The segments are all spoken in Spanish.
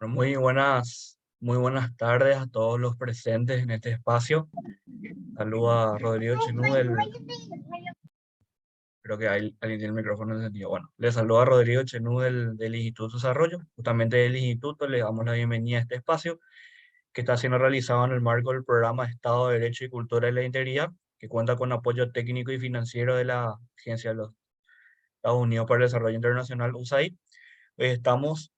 Bueno, muy buenas tardes a todos los presentes en este espacio. Saludo a Rodrigo Chenú creo que alguien tiene el micrófono encendido. Bueno, le saludo a Rodrigo Chenú del Instituto Desarrollo. Justamente del Instituto le damos la bienvenida a este espacio que está siendo realizado en el marco del programa Estado de Derecho y Cultura de la Integridad, que cuenta con apoyo técnico y financiero de la Agencia de los Estados Unidos para el Desarrollo Internacional, USAID. Hoy estamos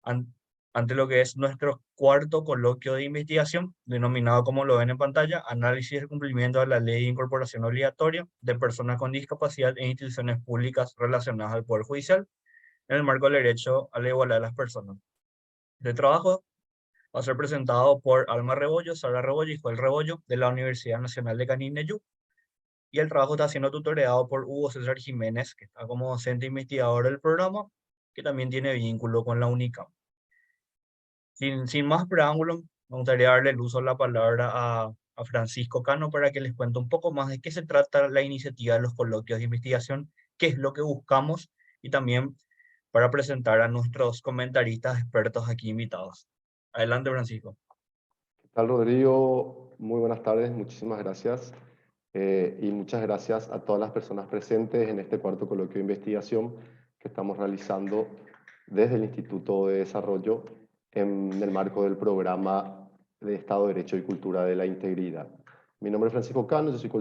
an- ante lo que es nuestro cuarto coloquio de investigación, denominado, como lo ven en pantalla, Análisis del cumplimiento de la Ley de Incorporación Obligatoria de Personas con Discapacidad en instituciones públicas relacionadas al Poder Judicial, en el marco del derecho a la igualdad de las personas. De trabajo va a ser presentado por Alma Rebollo, Sara Rebollo y Joel Rebollo, de la Universidad Nacional de Canindeyú, y el trabajo está siendo tutoreado por Hugo César Jiménez, que está como docente investigador del programa, que también tiene vínculo con la UNICAM. Sin más preámbulos, me gustaría darle el uso de la palabra a Francisco Cano para que les cuente un poco más de qué se trata la iniciativa de los coloquios de investigación, qué es lo que buscamos y también para presentar a nuestros comentaristas expertos aquí invitados. Adelante, Francisco. ¿Qué tal, Rodrigo? Muy buenas tardes, muchísimas gracias. Y muchas gracias a todas las personas presentes en este cuarto coloquio de investigación que estamos realizando desde el Instituto de Desarrollo en el marco del programa de Estado, Derecho y Cultura de la Integridad. Mi nombre es Francisco Cano, yo soy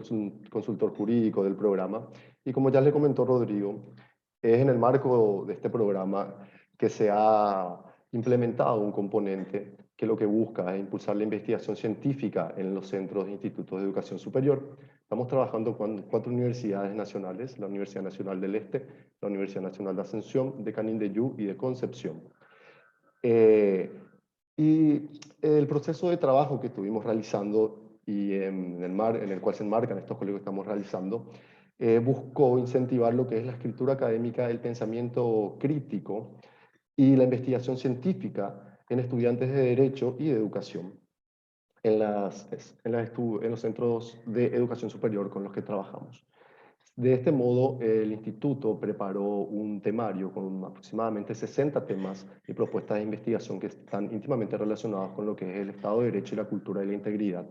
consultor jurídico del programa y, como ya le comentó Rodrigo, es en el marco de este programa que se ha implementado un componente que lo que busca es impulsar la investigación científica en los centros e institutos de educación superior. Estamos trabajando con 4 universidades nacionales: la Universidad Nacional del Este, la Universidad Nacional de Asunción, de Canindeyú y de Concepción. Y el proceso de trabajo que estuvimos realizando y en el cual se enmarcan estos colegios que estamos realizando, buscó incentivar lo que es la escritura académica, el pensamiento crítico y la investigación científica en estudiantes de Derecho y de Educación en los centros de educación superior con los que trabajamos. De este modo, el instituto preparó un temario con aproximadamente 60 temas y propuestas de investigación que están íntimamente relacionados con lo que es el Estado de Derecho y la cultura de la integridad,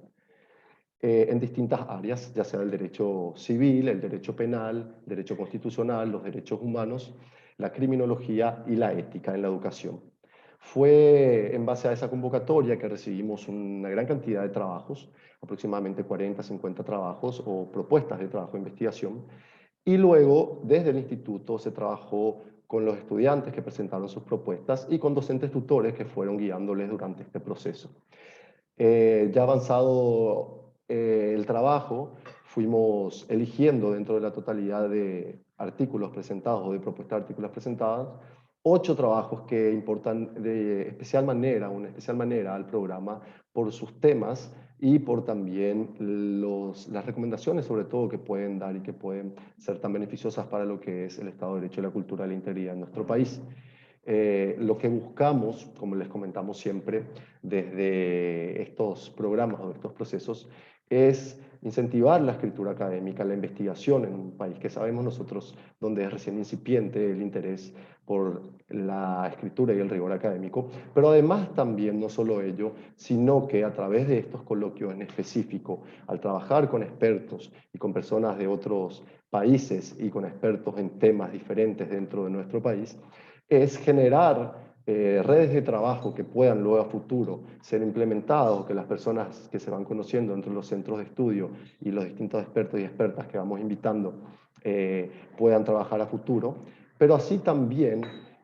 en distintas áreas, ya sea el derecho civil, el derecho penal, derecho constitucional, los derechos humanos, la criminología y la ética en la educación. Fue en base a esa convocatoria que recibimos una gran cantidad de trabajos, aproximadamente 40, 50 trabajos o propuestas de trabajo de investigación, y luego desde el instituto se trabajó con los estudiantes que presentaron sus propuestas y con docentes tutores que fueron guiándoles durante este proceso. Ya avanzado el trabajo, fuimos eligiendo dentro de la totalidad de artículos presentados o de propuestas de artículos presentadas, 8 trabajos que importan de especial manera, una especial manera al programa por sus temas y por también las recomendaciones, sobre todo, que pueden dar y que pueden ser tan beneficiosas para lo que es el Estado de Derecho y la cultura de la integridad en nuestro país. Lo que buscamos, como les comentamos siempre, desde estos programas o estos procesos, es incentivar la escritura académica, la investigación en un país que sabemos nosotros donde es recién incipiente el interés por la escritura y el rigor académico, pero además también no solo ello, sino que a través de estos coloquios en específico, al trabajar con expertos y con personas de otros países y con expertos en temas diferentes dentro de nuestro país, es generar redes de trabajo que puedan luego a futuro ser implementados, que las personas que se van conociendo entre los centros de estudio y los distintos expertos y expertas que vamos invitando puedan trabajar a futuro, pero así también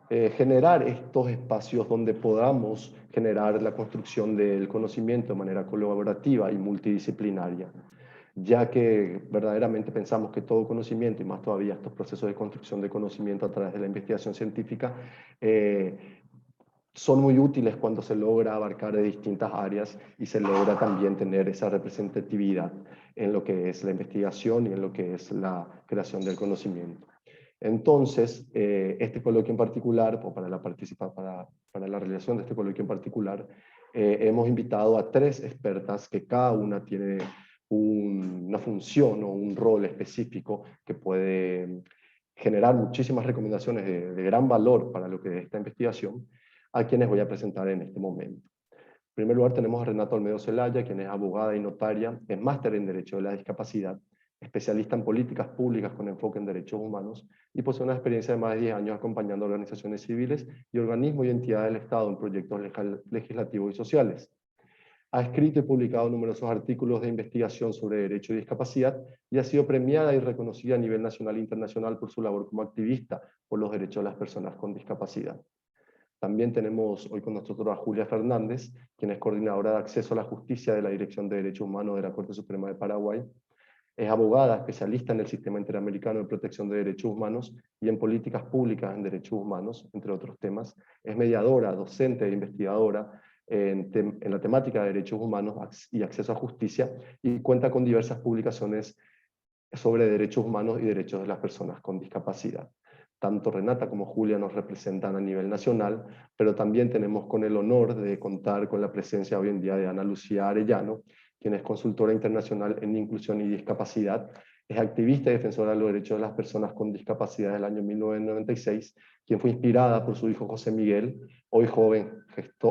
generar estos espacios donde podamos generar la construcción del conocimiento de manera colaborativa y multidisciplinaria, ya que verdaderamente pensamos que todo conocimiento, y más todavía estos procesos de construcción de conocimiento a través de la investigación científica, son muy útiles cuando se logra abarcar de distintas áreas y se logra también tener esa representatividad en lo que es la investigación y en lo que es la creación del conocimiento. Entonces, este coloquio en particular, o para la realización de este coloquio en particular, hemos invitado a 3 expertas que cada una tiene una función o un rol específico que puede generar muchísimas recomendaciones de gran valor para lo que es esta investigación. a quienes voy a presentar en este momento. En primer lugar tenemos a Renata Olmedo Zelaya, quien es abogada y notaria, es máster en Derecho de la Discapacidad, especialista en políticas públicas con enfoque en derechos humanos y posee una experiencia de más de 10 años acompañando a organizaciones civiles y organismos y entidades del Estado en proyectos legislativos y sociales. Ha escrito y publicado numerosos artículos de investigación sobre derecho y discapacidad y ha sido premiada y reconocida a nivel nacional e internacional por su labor como activista por los derechos de las personas con discapacidad. También tenemos hoy con nosotros a Julia Fernández, quien es coordinadora de acceso a la justicia de la Dirección de Derechos Humanos de la Corte Suprema de Paraguay. Es abogada, especialista en el Sistema Interamericano de Protección de Derechos Humanos y en políticas públicas en derechos humanos, entre otros temas. Es mediadora, docente e investigadora en la temática de derechos humanos y acceso a justicia, y cuenta con diversas publicaciones sobre derechos humanos y derechos de las personas con discapacidad. Tanto Renata como Julia nos representan a nivel nacional, pero también tenemos con el honor de contar con la presencia hoy en día de Ana Lucía Arellano, quien es consultora internacional en inclusión y discapacidad, es activista y defensora de los derechos de las personas con discapacidad del año 1996, quien fue inspirada por su hijo José Miguel, hoy joven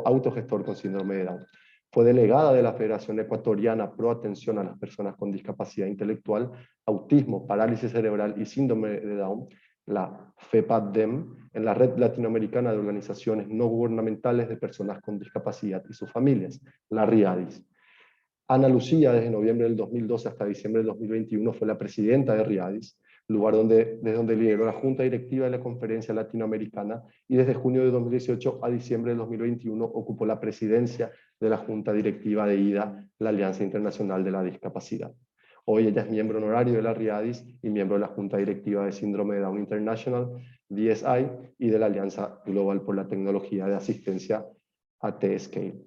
autogestor con síndrome de Down. Fue delegada de la Federación Ecuatoriana Pro Atención a las Personas con Discapacidad Intelectual, Autismo, Parálisis Cerebral y Síndrome de Down, la FEPADEM, en la Red Latinoamericana de Organizaciones No Gubernamentales de Personas con Discapacidad y sus Familias, la RIADIS. Ana Lucía, desde noviembre del 2012 hasta diciembre del 2021, fue la presidenta de RIADIS, lugar desde donde lideró la Junta Directiva de la Conferencia Latinoamericana, y desde junio de 2018 a diciembre de 2021 ocupó la presidencia de la Junta Directiva de IDA, la Alianza Internacional de la Discapacidad. Hoy ella es miembro honorario de la RIADIS y miembro de la Junta Directiva de Síndrome de Down International, DSI, y de la Alianza Global por la Tecnología de Asistencia, AT-Scale.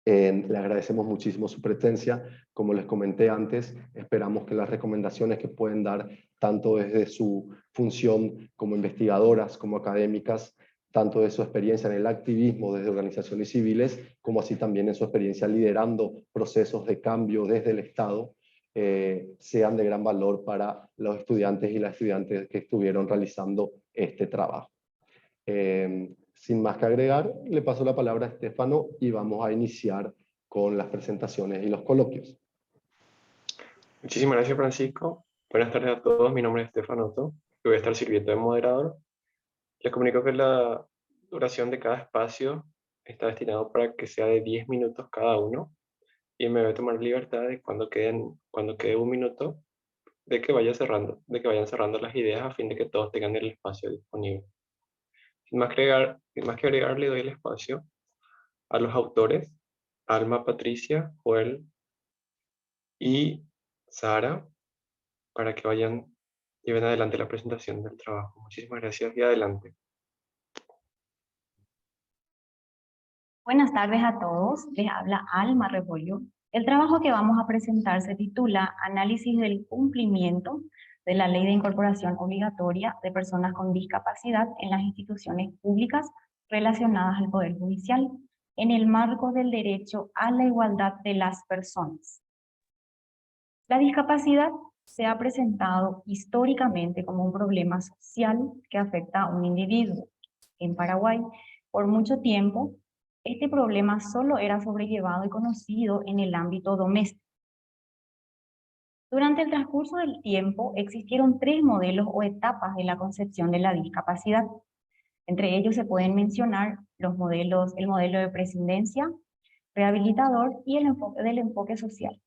Le agradecemos muchísimo su presencia. Como les comenté antes, esperamos que las recomendaciones que pueden dar, tanto desde su función como investigadoras, como académicas, tanto de su experiencia en el activismo desde organizaciones civiles, como así también en su experiencia liderando procesos de cambio desde el Estado, sean de gran valor para los estudiantes y las estudiantes que estuvieron realizando este trabajo. Sin más que agregar, le paso la palabra a Estefano y vamos a iniciar con las presentaciones y los coloquios. Muchísimas gracias, Francisco. Buenas tardes a todos. Mi nombre es Estefano Otto, que voy a estar sirviendo de moderador. Les comunico que la duración de cada espacio está destinado para que sea de 10 minutos cada uno, y me voy a tomar libertad de cuando quede un minuto de que vayan cerrando las ideas a fin de que todos tengan el espacio disponible. Sin más que agregar, le doy el espacio a los autores, Alma, Patricia, Joel y Sara, para que lleven adelante la presentación del trabajo. Muchísimas gracias y adelante. Buenas tardes a todos, les habla Alma Rebollo. El trabajo que vamos a presentar se titula Análisis del cumplimiento de la Ley de Incorporación Obligatoria de Personas con Discapacidad en las instituciones públicas relacionadas al Poder Judicial, en el marco del derecho a la igualdad de las personas. La discapacidad se ha presentado históricamente como un problema social que afecta a un individuo. En Paraguay, por mucho tiempo, este problema solo era sobrellevado y conocido en el ámbito doméstico. Durante el transcurso del tiempo existieron 3 modelos o etapas de la concepción de la discapacidad. Entre ellos se pueden mencionar el modelo de prescindencia, rehabilitador y el enfoque social.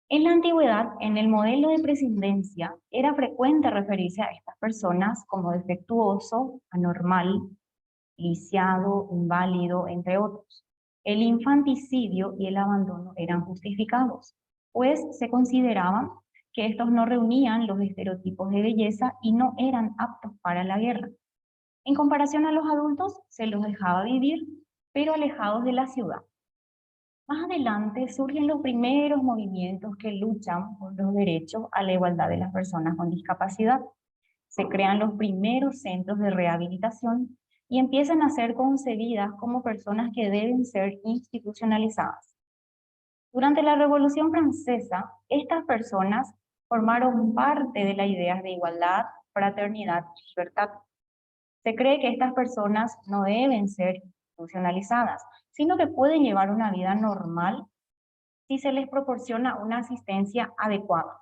En la antigüedad, en el modelo de prescindencia, era frecuente referirse a estas personas como defectuoso, anormal, lisiado, inválido, entre otros. El infanticidio y el abandono eran justificados, pues se consideraban que estos no reunían los estereotipos de belleza y no eran aptos para la guerra. En comparación a los adultos, se los dejaba vivir, pero alejados de la ciudad. Más adelante surgen los primeros movimientos que luchan por los derechos a la igualdad de las personas con discapacidad. Se crean los primeros centros de rehabilitación y empiezan a ser concebidas como personas que deben ser institucionalizadas. Durante la Revolución Francesa, estas personas formaron parte de las ideas de igualdad, fraternidad y libertad. Se cree que estas personas no deben ser institucionalizadas, sino que pueden llevar una vida normal si se les proporciona una asistencia adecuada.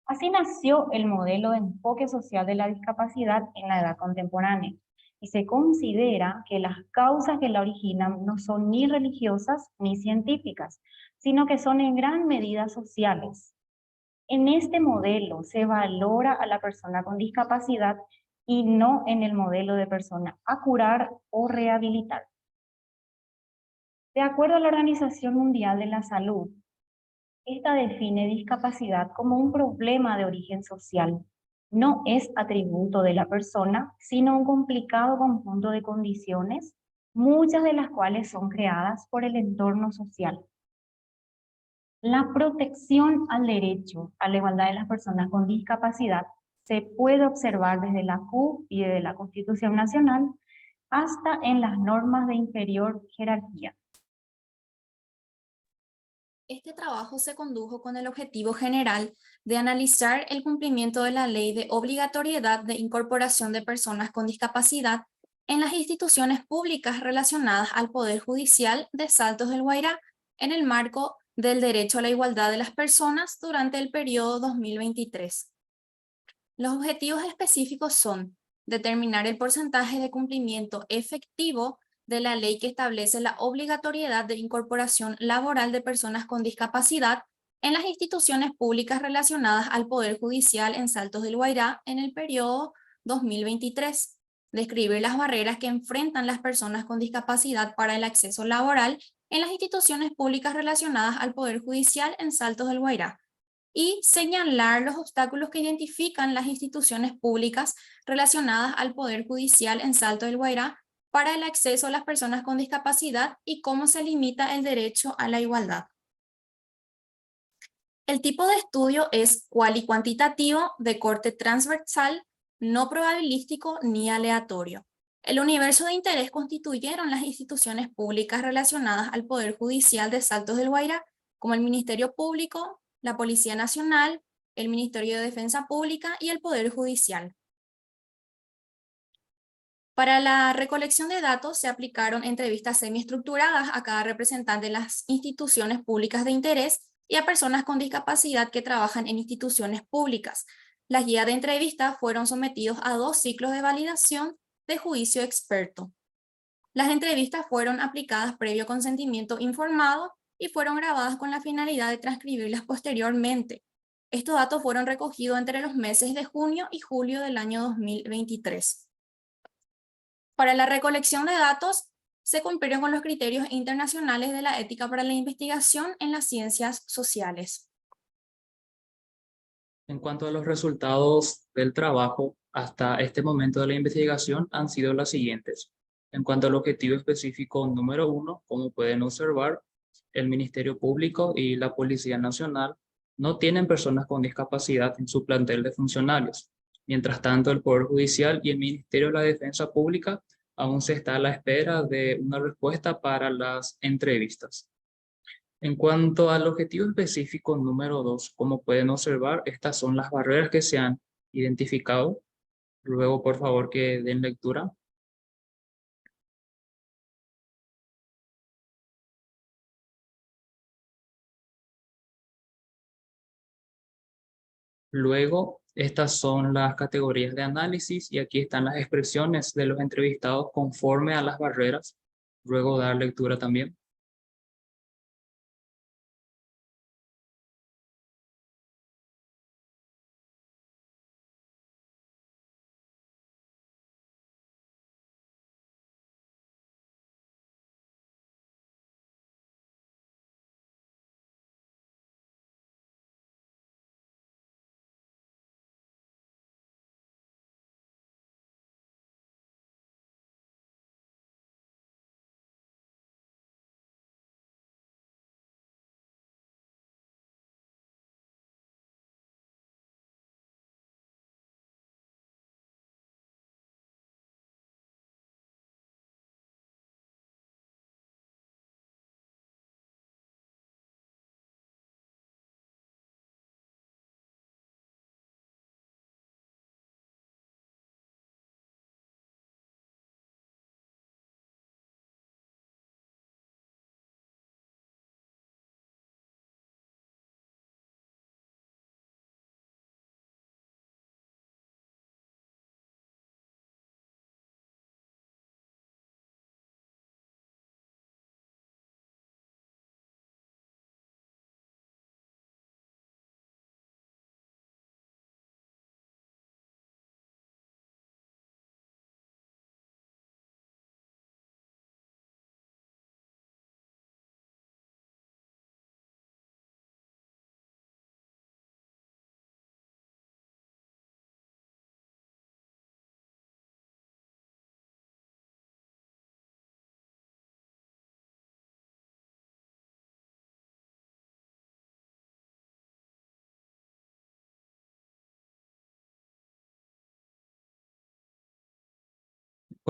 Así nació el modelo de enfoque social de la discapacidad en la edad contemporánea, y se considera que las causas que la originan no son ni religiosas ni científicas, sino que son en gran medida sociales. En este modelo se valora a la persona con discapacidad y no en el modelo de persona a curar o rehabilitar. De acuerdo a la Organización Mundial de la Salud, esta define discapacidad como un problema de origen social. No es atributo de la persona, sino un complicado conjunto de condiciones, muchas de las cuales son creadas por el entorno social. La protección al derecho a la igualdad de las personas con discapacidad se puede observar desde la CUT y desde la Constitución Nacional hasta en las normas de inferior jerarquía. Este trabajo se condujo con el objetivo general de analizar el cumplimiento de la Ley de Obligatoriedad de Incorporación de Personas con Discapacidad en las instituciones públicas relacionadas al Poder Judicial de Saltos del Guairá en el marco del derecho a la igualdad de las personas durante el periodo 2023. Los objetivos específicos son determinar el porcentaje de cumplimiento efectivo de la ley que establece la obligatoriedad de incorporación laboral de personas con discapacidad en las instituciones públicas relacionadas al Poder Judicial en Saltos del Guairá en el periodo 2023. Describir las barreras que enfrentan las personas con discapacidad para el acceso laboral en las instituciones públicas relacionadas al Poder Judicial en Saltos del Guairá y señalar los obstáculos que identifican las instituciones públicas relacionadas al Poder Judicial en Salto del Guairá para el acceso a las personas con discapacidad y cómo se limita el derecho a la igualdad. El tipo de estudio es cual y cuantitativo, de corte transversal, no probabilístico ni aleatorio. El universo de interés constituyeron las instituciones públicas relacionadas al Poder Judicial de Saltos del Guairá, como el Ministerio Público, la Policía Nacional, el Ministerio de Defensa Pública y el Poder Judicial. Para la recolección de datos se aplicaron entrevistas semiestructuradas a cada representante de las instituciones públicas de interés y a personas con discapacidad que trabajan en instituciones públicas. Las guías de entrevista fueron sometidos a 2 ciclos de validación de juicio experto. Las entrevistas fueron aplicadas previo consentimiento informado y fueron grabadas con la finalidad de transcribirlas posteriormente. Estos datos fueron recogidos entre los meses de junio y julio del año 2023. Para la recolección de datos, se cumplieron con los criterios internacionales de la ética para la investigación en las ciencias sociales. En cuanto a los resultados del trabajo, hasta este momento de la investigación han sido las siguientes. En cuanto al objetivo específico número 1, como pueden observar, el Ministerio Público y la Policía Nacional no tienen personas con discapacidad en su plantel de funcionarios. Mientras tanto, el Poder Judicial y el Ministerio de la Defensa Pública aún se está a la espera de una respuesta para las entrevistas. En cuanto al objetivo específico número 2, como pueden observar, estas son las barreras que se han identificado. Luego, por favor, que den lectura. Luego, estas son las categorías de análisis y aquí están las expresiones de los entrevistados conforme a las barreras. Luego, dar lectura también.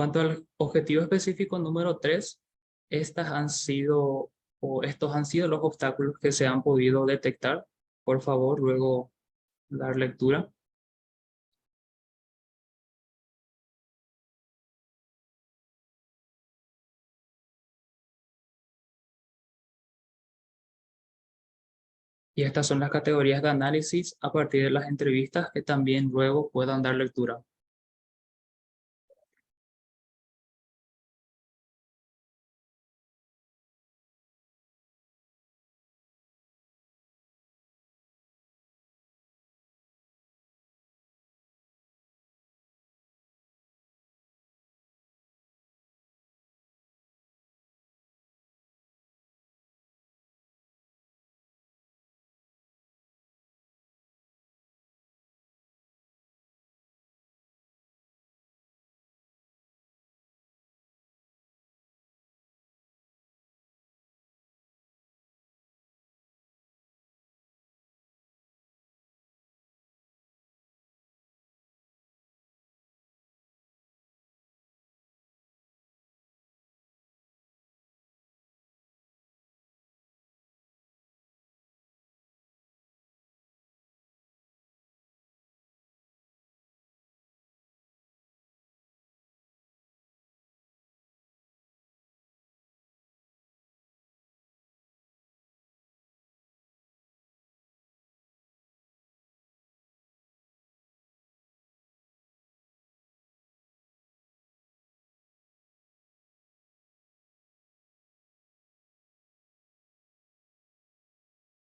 Cuanto al objetivo específico número 3, estos han sido los obstáculos que se han podido detectar. Por favor, luego dar lectura. Y estas son las categorías de análisis a partir de las entrevistas que también luego puedan dar lectura.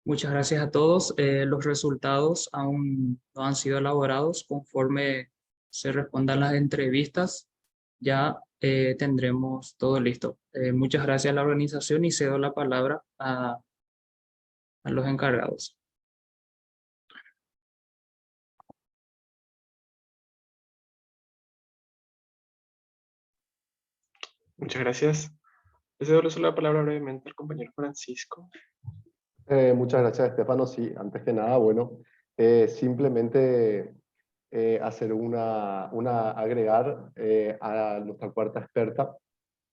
Muchas gracias a todos. Los resultados aún no han sido elaborados. Conforme se respondan las entrevistas, ya tendremos todo listo. Muchas gracias a la organización y cedo la palabra a los encargados. Muchas gracias. Le cedo la palabra brevemente al compañero Francisco. Muchas gracias, Estefano. Sí, antes que nada, bueno, simplemente hacer agregar a nuestra cuarta experta,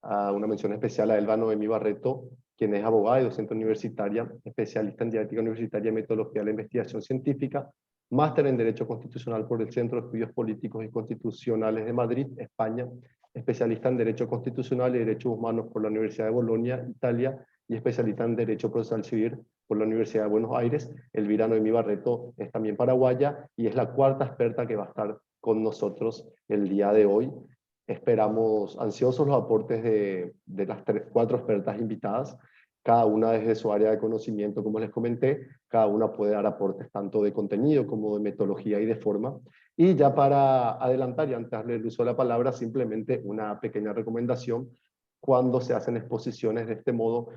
a una mención especial a Elba Noemí Barreto, quien es abogada y docente universitaria, especialista en didáctica universitaria y metodología de la investigación científica, máster en Derecho Constitucional por el Centro de Estudios Políticos y Constitucionales de Madrid, España, especialista en Derecho Constitucional y Derechos Humanos por la Universidad de Bolonia, Italia, y especialista en Derecho Procesal Civil por la Universidad de Buenos Aires. Elvira Noemí Barreto es también paraguaya y es la cuarta experta que va a estar con nosotros el día de hoy. Esperamos ansiosos los aportes de las cuatro expertas invitadas, cada una desde su área de conocimiento, como les comenté. Cada una puede dar aportes tanto de contenido como de metodología y de forma. Y ya para adelantar y antes de darle el uso de la palabra, simplemente una pequeña recomendación. Cuando se hacen exposiciones de este modo,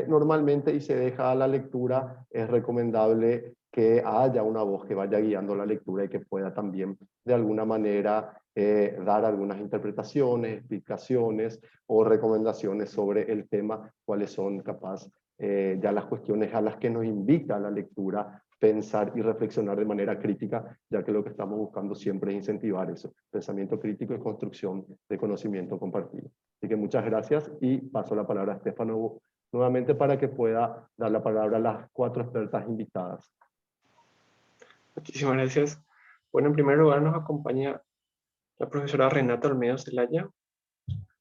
normalmente y se deja a la lectura, es recomendable que haya una voz que vaya guiando la lectura y que pueda también de alguna manera dar algunas interpretaciones, explicaciones o recomendaciones sobre el tema, cuáles son capaz ya las cuestiones a las que nos invita la lectura, pensar y reflexionar de manera crítica, ya que lo que estamos buscando siempre es incentivar eso, pensamiento crítico y construcción de conocimiento compartido. Así que muchas gracias y paso la palabra a Estefano nuevamente para que pueda dar la palabra a las cuatro expertas invitadas. Muchísimas gracias. Bueno, en primer lugar nos acompaña la profesora Renata Olmedo Zelaya.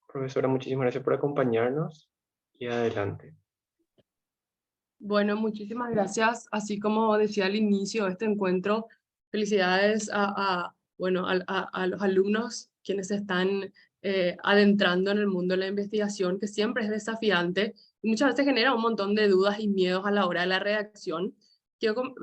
Profesora, muchísimas gracias por acompañarnos y adelante. Bueno, muchísimas gracias. Así como decía al inicio de este encuentro, felicidades a los alumnos quienes se están adentrando en el mundo de la investigación, que siempre es desafiante y muchas veces genera un montón de dudas y miedos a la hora de la redacción. Quiero,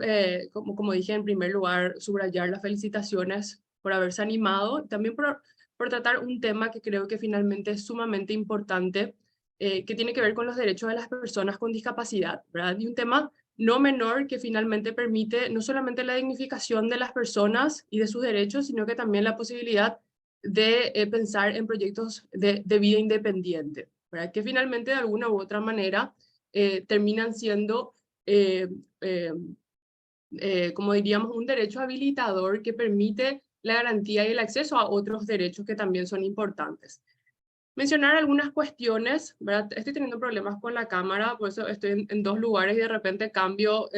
como dije, en primer lugar, subrayar las felicitaciones por haberse animado, también por tratar un tema que creo que finalmente es sumamente importante, que tiene que ver con los derechos de las personas con discapacidad, ¿verdad? Y un tema no menor que finalmente permite no solamente la dignificación de las personas y de sus derechos, sino que también la posibilidad de pensar en proyectos de vida independiente, ¿verdad? Que finalmente de alguna u otra manera terminan siendo, como diríamos, un derecho habilitador que permite la garantía y el acceso a otros derechos que también son importantes. mencionar algunas cuestiones, ¿verdad? Estoy teniendo problemas con la cámara, por eso estoy en dos lugares y de repente cambio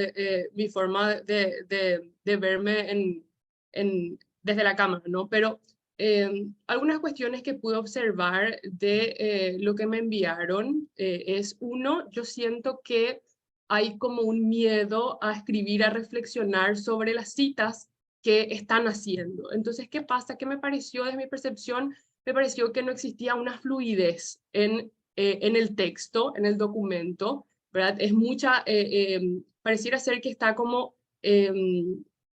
mi forma de verme desde la cámara, ¿no? Pero algunas cuestiones que pude observar de lo que me enviaron es, uno, yo siento que hay como un miedo a escribir, a reflexionar sobre las citas que están haciendo. Entonces, ¿qué pasa? ¿Qué me pareció desde mi percepción? Me pareció que no existía una fluidez en el texto, en el documento, ¿verdad? Es mucha, pareciera ser que está como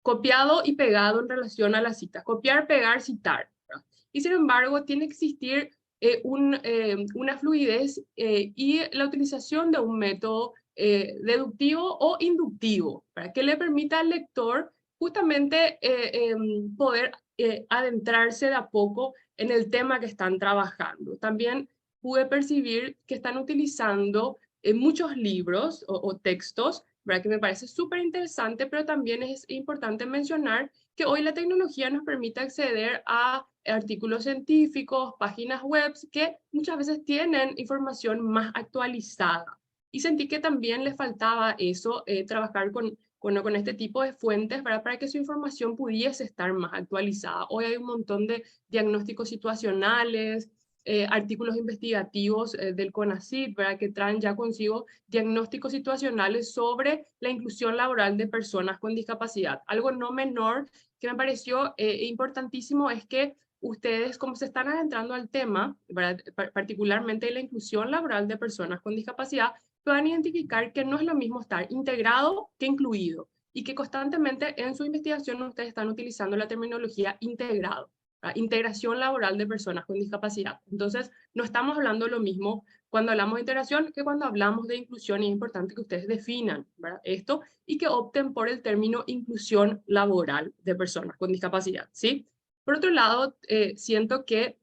copiado y pegado en relación a las citas. Copiar, pegar, citar, ¿verdad? Y sin embargo, tiene que existir una fluidez y la utilización de un método deductivo o inductivo, para que le permita al lector justamente poder adentrarse de a poco en el tema que están trabajando. También pude percibir que están utilizando muchos libros o textos, ¿verdad? Que me parece súper interesante, pero también es importante mencionar que hoy la tecnología nos permite acceder a artículos científicos, páginas web que muchas veces tienen información más actualizada. Y sentí que también le faltaba eso, trabajar con este tipo de fuentes para que su información pudiese estar más actualizada. Hoy hay un montón de diagnósticos situacionales, artículos investigativos del CONACYT, ¿verdad? Que traen ya consigo diagnósticos situacionales sobre la inclusión laboral de personas con discapacidad. Algo no menor que me pareció importantísimo es que ustedes, como se están adentrando al tema, ¿verdad? Particularmente la inclusión laboral de personas con discapacidad, puedan identificar que no es lo mismo estar integrado que incluido y que constantemente en su investigación ustedes están utilizando la terminología integrado, ¿verdad? Integración laboral de personas con discapacidad. Entonces, no estamos hablando lo mismo cuando hablamos de integración que cuando hablamos de inclusión, y es importante que ustedes definan, ¿verdad? Esto y que opten por el término inclusión laboral de personas con discapacidad, ¿sí? Por otro lado, siento que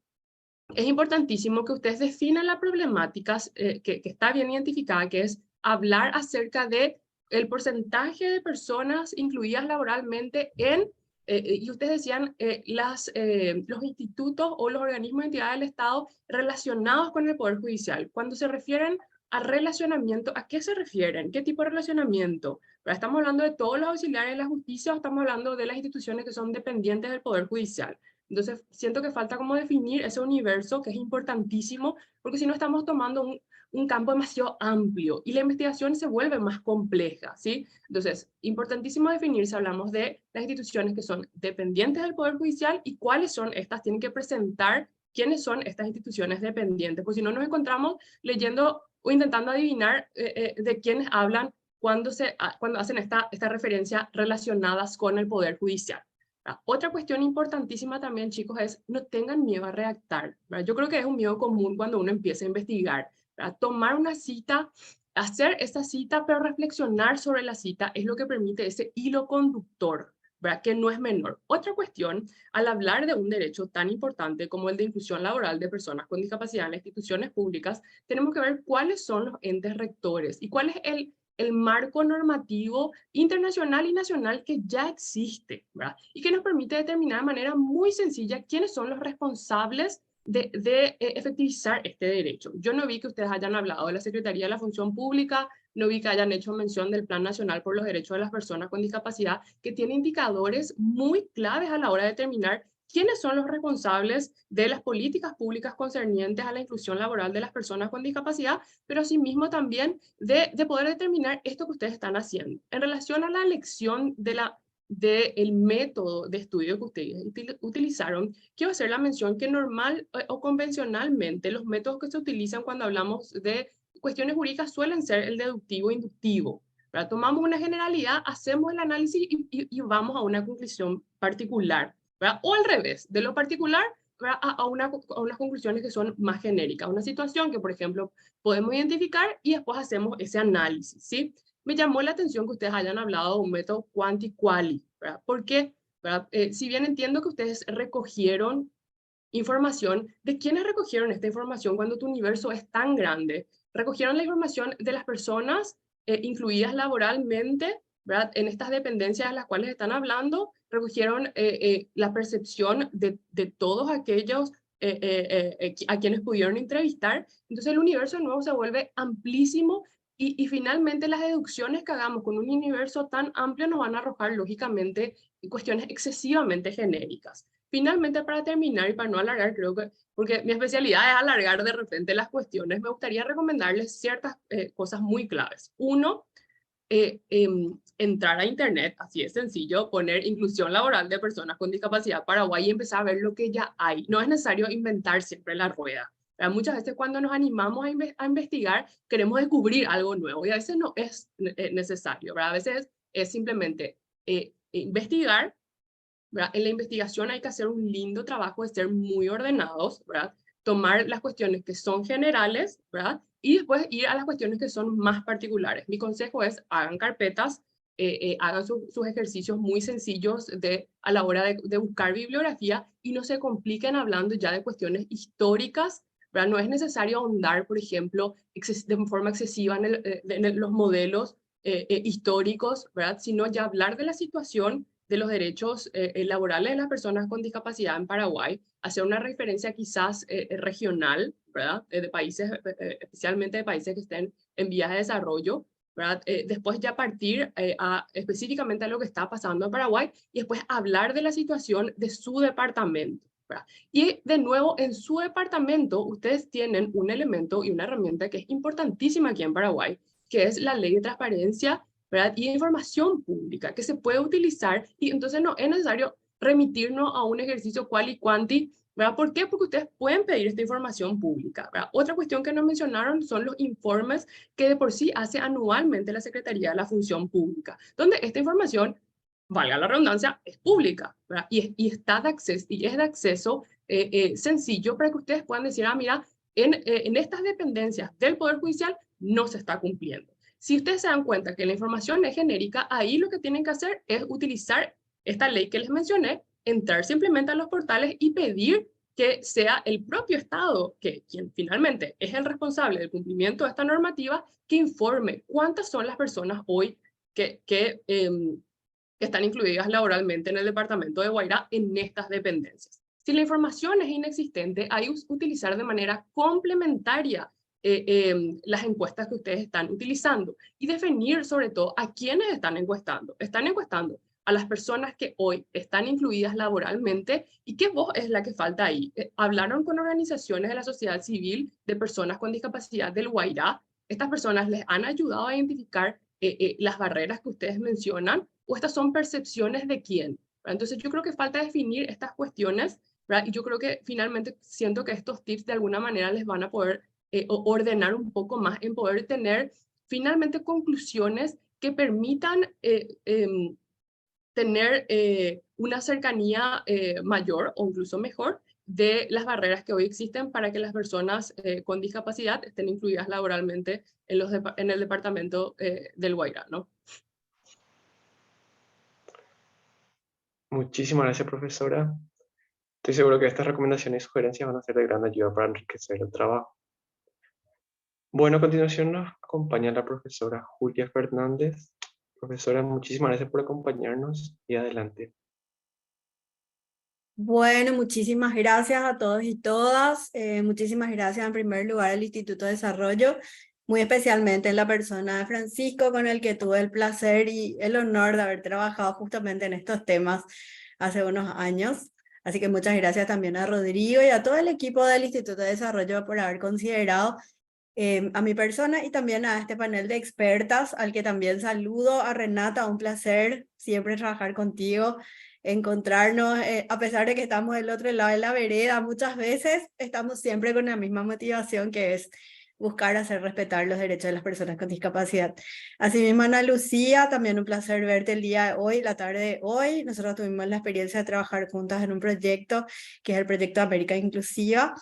es importantísimo que ustedes definan las problemáticas que está bien identificada, que es hablar acerca de el porcentaje de personas incluidas laboralmente y ustedes decían, los institutos o los organismos de entidades del Estado relacionados con el Poder Judicial. Cuando se refieren a relacionamiento, ¿a qué se refieren? ¿Qué tipo de relacionamiento? ¿Estamos hablando de todos los auxiliares de la justicia o estamos hablando de las instituciones que son dependientes del Poder Judicial? Entonces, siento que falta como definir ese universo que es importantísimo, porque si no estamos tomando un campo demasiado amplio y la investigación se vuelve más compleja, ¿sí? Entonces, importantísimo definir si hablamos de las instituciones que son dependientes del Poder Judicial y cuáles son estas, tienen que presentar quiénes son estas instituciones dependientes, porque si no nos encontramos leyendo o intentando adivinar de quiénes hablan cuando hacen esta referencia relacionadas con el Poder Judicial. Otra cuestión importantísima también, chicos, es no tengan miedo a redactar, ¿verdad? Yo creo que es un miedo común cuando uno empieza a investigar, ¿verdad? Tomar una cita, hacer esa cita, pero reflexionar sobre la cita es lo que permite ese hilo conductor, ¿verdad? Que no es menor. Otra cuestión, al hablar de un derecho tan importante como el de inclusión laboral de personas con discapacidad en las instituciones públicas, tenemos que ver cuáles son los entes rectores y cuál es el marco normativo internacional y nacional que ya existe, ¿verdad? Y que nos permite determinar de manera muy sencilla quiénes son los responsables de efectivizar este derecho. Yo no vi que ustedes hayan hablado de la Secretaría de la Función Pública, no vi que hayan hecho mención del Plan Nacional por los Derechos de las Personas con Discapacidad, que tiene indicadores muy claves a la hora de determinar quiénes son los responsables de las políticas públicas concernientes a la inclusión laboral de las personas con discapacidad, pero asimismo también de poder determinar esto que ustedes están haciendo. En relación a la elección del método de estudio que ustedes utilizaron, quiero hacer la mención que normal o convencionalmente los métodos que se utilizan cuando hablamos de cuestiones jurídicas suelen ser el deductivo e inductivo. ¿Verdad? Tomamos una generalidad, hacemos el análisis y vamos a una conclusión particular, ¿verdad? O al revés, de lo particular a unas conclusiones que son más genéricas. Una situación que, por ejemplo, podemos identificar y después hacemos ese análisis, ¿sí? Me llamó la atención que ustedes hayan hablado de un método quanti-quali, ¿verdad? ¿Por qué? Si bien entiendo que ustedes recogieron información, ¿de quiénes recogieron esta información cuando tu universo es tan grande? Recogieron la información de las personas incluidas laboralmente, ¿verdad? En estas dependencias de las cuales están hablando, recogieron la percepción de todos aquellos a quienes pudieron entrevistar. Entonces el universo de nuevo se vuelve amplísimo y finalmente las deducciones que hagamos con un universo tan amplio nos van a arrojar lógicamente cuestiones excesivamente genéricas. Finalmente, para terminar y para no alargar, creo que, porque mi especialidad es alargar de repente las cuestiones, me gustaría recomendarles ciertas cosas muy claves. Uno, entrar a internet, así es sencillo, poner inclusión laboral de personas con discapacidad Paraguay y empezar a ver lo que ya hay. No es necesario inventar siempre la rueda. Muchas veces cuando nos animamos a investigar, queremos descubrir algo nuevo y a veces no es necesario, ¿verdad? A veces es simplemente investigar, ¿verdad? En la investigación hay que hacer un lindo trabajo de ser muy ordenados, ¿verdad? Tomar las cuestiones que son generales, ¿verdad? Y después ir a las cuestiones que son más particulares. Mi consejo es hagan carpetas, hagan sus ejercicios muy sencillos a la hora de buscar bibliografía y no se compliquen hablando ya de cuestiones históricas, ¿verdad? No es necesario ahondar, por ejemplo, de forma excesiva en los modelos históricos, ¿verdad? Sino ya hablar de la situación de los derechos laborales de las personas con discapacidad en Paraguay, hacer una referencia quizás regional, ¿verdad? De países, especialmente de países que estén en vías de desarrollo, ¿verdad? Después ya partir específicamente a lo que está pasando en Paraguay y después hablar de la situación de su departamento, ¿verdad? Y de nuevo, en su departamento, ustedes tienen un elemento y una herramienta que es importantísima aquí en Paraguay, que es la ley de transparencia, ¿verdad? Y información pública que se puede utilizar y entonces no es necesario remitirnos a un ejercicio quali quanti, ¿verdad? ¿Por qué? Porque ustedes pueden pedir esta información pública, ¿verdad? Otra cuestión que nos mencionaron son los informes que de por sí hace anualmente la Secretaría de la Función Pública, donde esta información, valga la redundancia, es pública, ¿verdad? Y está de acceso, y es de acceso sencillo para que ustedes puedan decir, mira, en estas dependencias del Poder Judicial no se está cumpliendo. Si ustedes se dan cuenta que la información es genérica, ahí lo que tienen que hacer es utilizar esta ley que les mencioné, entrar simplemente a los portales y pedir que sea el propio Estado, quien finalmente es el responsable del cumplimiento de esta normativa, que informe cuántas son las personas hoy que están incluidas laboralmente en el departamento de Guairá en estas dependencias. Si la información es inexistente, hay que utilizar de manera complementaria las encuestas que ustedes están utilizando y definir sobre todo a quiénes están encuestando. Están encuestando a las personas que hoy están incluidas laboralmente y qué voz es la que falta ahí. Hablaron con organizaciones de la sociedad civil de personas con discapacidad del Guairá. Estas personas les han ayudado a identificar las barreras que ustedes mencionan o estas son percepciones de quién. ¿Verdad? Entonces yo creo que falta definir estas cuestiones, ¿verdad? Y yo creo que finalmente siento que estos tips de alguna manera les van a poder ordenar un poco más en poder tener finalmente conclusiones que permitan tener una cercanía mayor o incluso mejor de las barreras que hoy existen para que las personas con discapacidad estén incluidas laboralmente en el departamento del Guairá, ¿no? Muchísimas gracias, profesora. Estoy seguro que estas recomendaciones y sugerencias van a ser de gran ayuda para enriquecer el trabajo. Bueno, a continuación nos acompaña la profesora Julia Fernández. Profesora, muchísimas gracias por acompañarnos y adelante. Bueno, muchísimas gracias a todos y todas. Muchísimas gracias en primer lugar al Instituto de Desarrollo, muy especialmente en la persona de Francisco, con el que tuve el placer y el honor de haber trabajado justamente en estos temas hace unos años. Así que muchas gracias también a Rodrigo y a todo el equipo del Instituto de Desarrollo por haber considerado a mi persona y también a este panel de expertas, al que también saludo. A Renata, un placer siempre trabajar contigo, encontrarnos, a pesar de que estamos del otro lado de la vereda, muchas veces estamos siempre con la misma motivación, que es buscar hacer respetar los derechos de las personas con discapacidad. Asimismo, Ana Lucía, también un placer verte el día de hoy, la tarde de hoy. Nosotros tuvimos la experiencia de trabajar juntas en un proyecto, que es el proyecto América Inclusiva,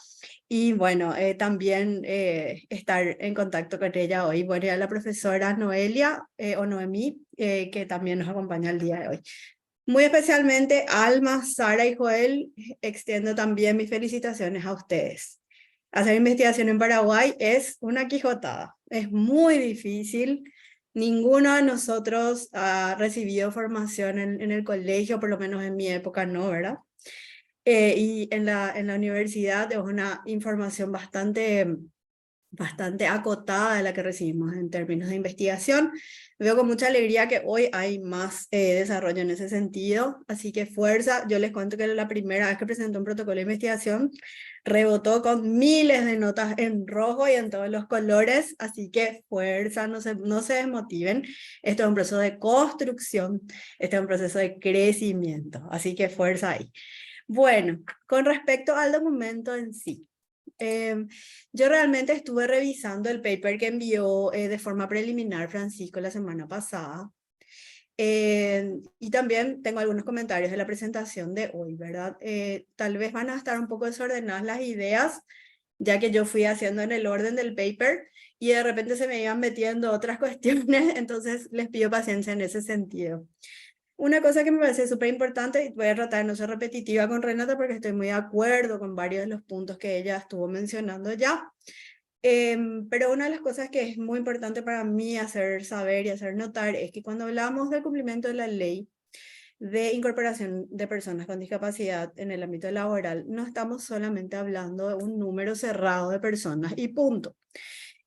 y bueno, también estar en contacto con ella hoy. Bueno, y a la profesora Noelia o Noemí, que también nos acompaña el día de hoy. Muy especialmente Alma, Sara y Joel, extiendo también mis felicitaciones a ustedes. Hacer investigación en Paraguay es una quijotada, es muy difícil. Ninguno de nosotros ha recibido formación en el colegio, por lo menos en mi época no, ¿verdad? y en la universidad es una información bastante acotada de la que recibimos en términos de investigación. Veo con mucha alegría que hoy hay más desarrollo en ese sentido, así que fuerza. Yo les cuento que la primera vez que presenté un protocolo de investigación rebotó con miles de notas en rojo y en todos los colores, así que fuerza, no se desmotiven. Esto es un proceso de construcción, este es un proceso de crecimiento, así que fuerza ahí. Bueno, con respecto al documento en sí. Yo realmente estuve revisando el paper que envió de forma preliminar Francisco la semana pasada. Y también tengo algunos comentarios de la presentación de hoy, ¿verdad? Tal vez van a estar un poco desordenadas las ideas, ya que yo fui haciendo en el orden del paper y de repente se me iban metiendo otras cuestiones, entonces les pido paciencia en ese sentido. Una cosa que me parece súper importante, y voy a tratar de no ser repetitiva con Renata porque estoy muy de acuerdo con varios de los puntos que ella estuvo mencionando ya, pero una de las cosas que es muy importante para mí hacer saber y hacer notar es que cuando hablamos del cumplimiento de la ley de incorporación de personas con discapacidad en el ámbito laboral, no estamos solamente hablando de un número cerrado de personas y punto.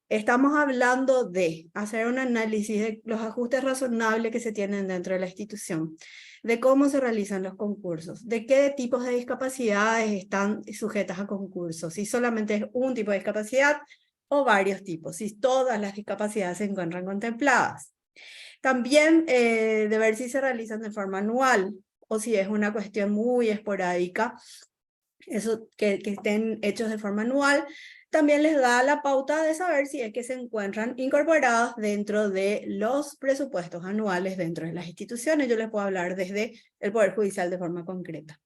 Estamos hablando de hacer un análisis de los ajustes razonables que se tienen dentro de la institución, de cómo se realizan los concursos, de qué tipos de discapacidades están sujetas a concursos, si solamente es un tipo de discapacidad o varios tipos, si todas las discapacidades se encuentran contempladas. También de ver si se realizan de forma anual o si es una cuestión muy esporádica, eso que estén hechos de forma anual. También les da la pauta de saber si es que se encuentran incorporados dentro de los presupuestos anuales dentro de las instituciones. Yo les puedo hablar desde el Poder Judicial de forma concreta.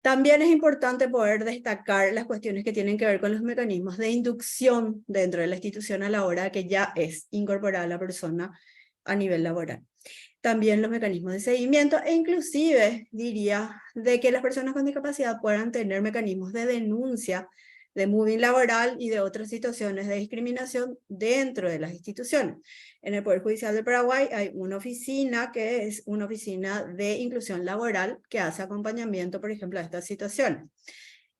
También es importante poder destacar las cuestiones que tienen que ver con los mecanismos de inducción dentro de la institución a la hora que ya es incorporada la persona a nivel laboral. También los mecanismos de seguimiento e inclusive diría de que las personas con discapacidad puedan tener mecanismos de denuncia de moving laboral y de otras situaciones de discriminación dentro de las instituciones. En el Poder Judicial de Paraguay hay una oficina que es una oficina de inclusión laboral que hace acompañamiento, por ejemplo, a estas situaciones.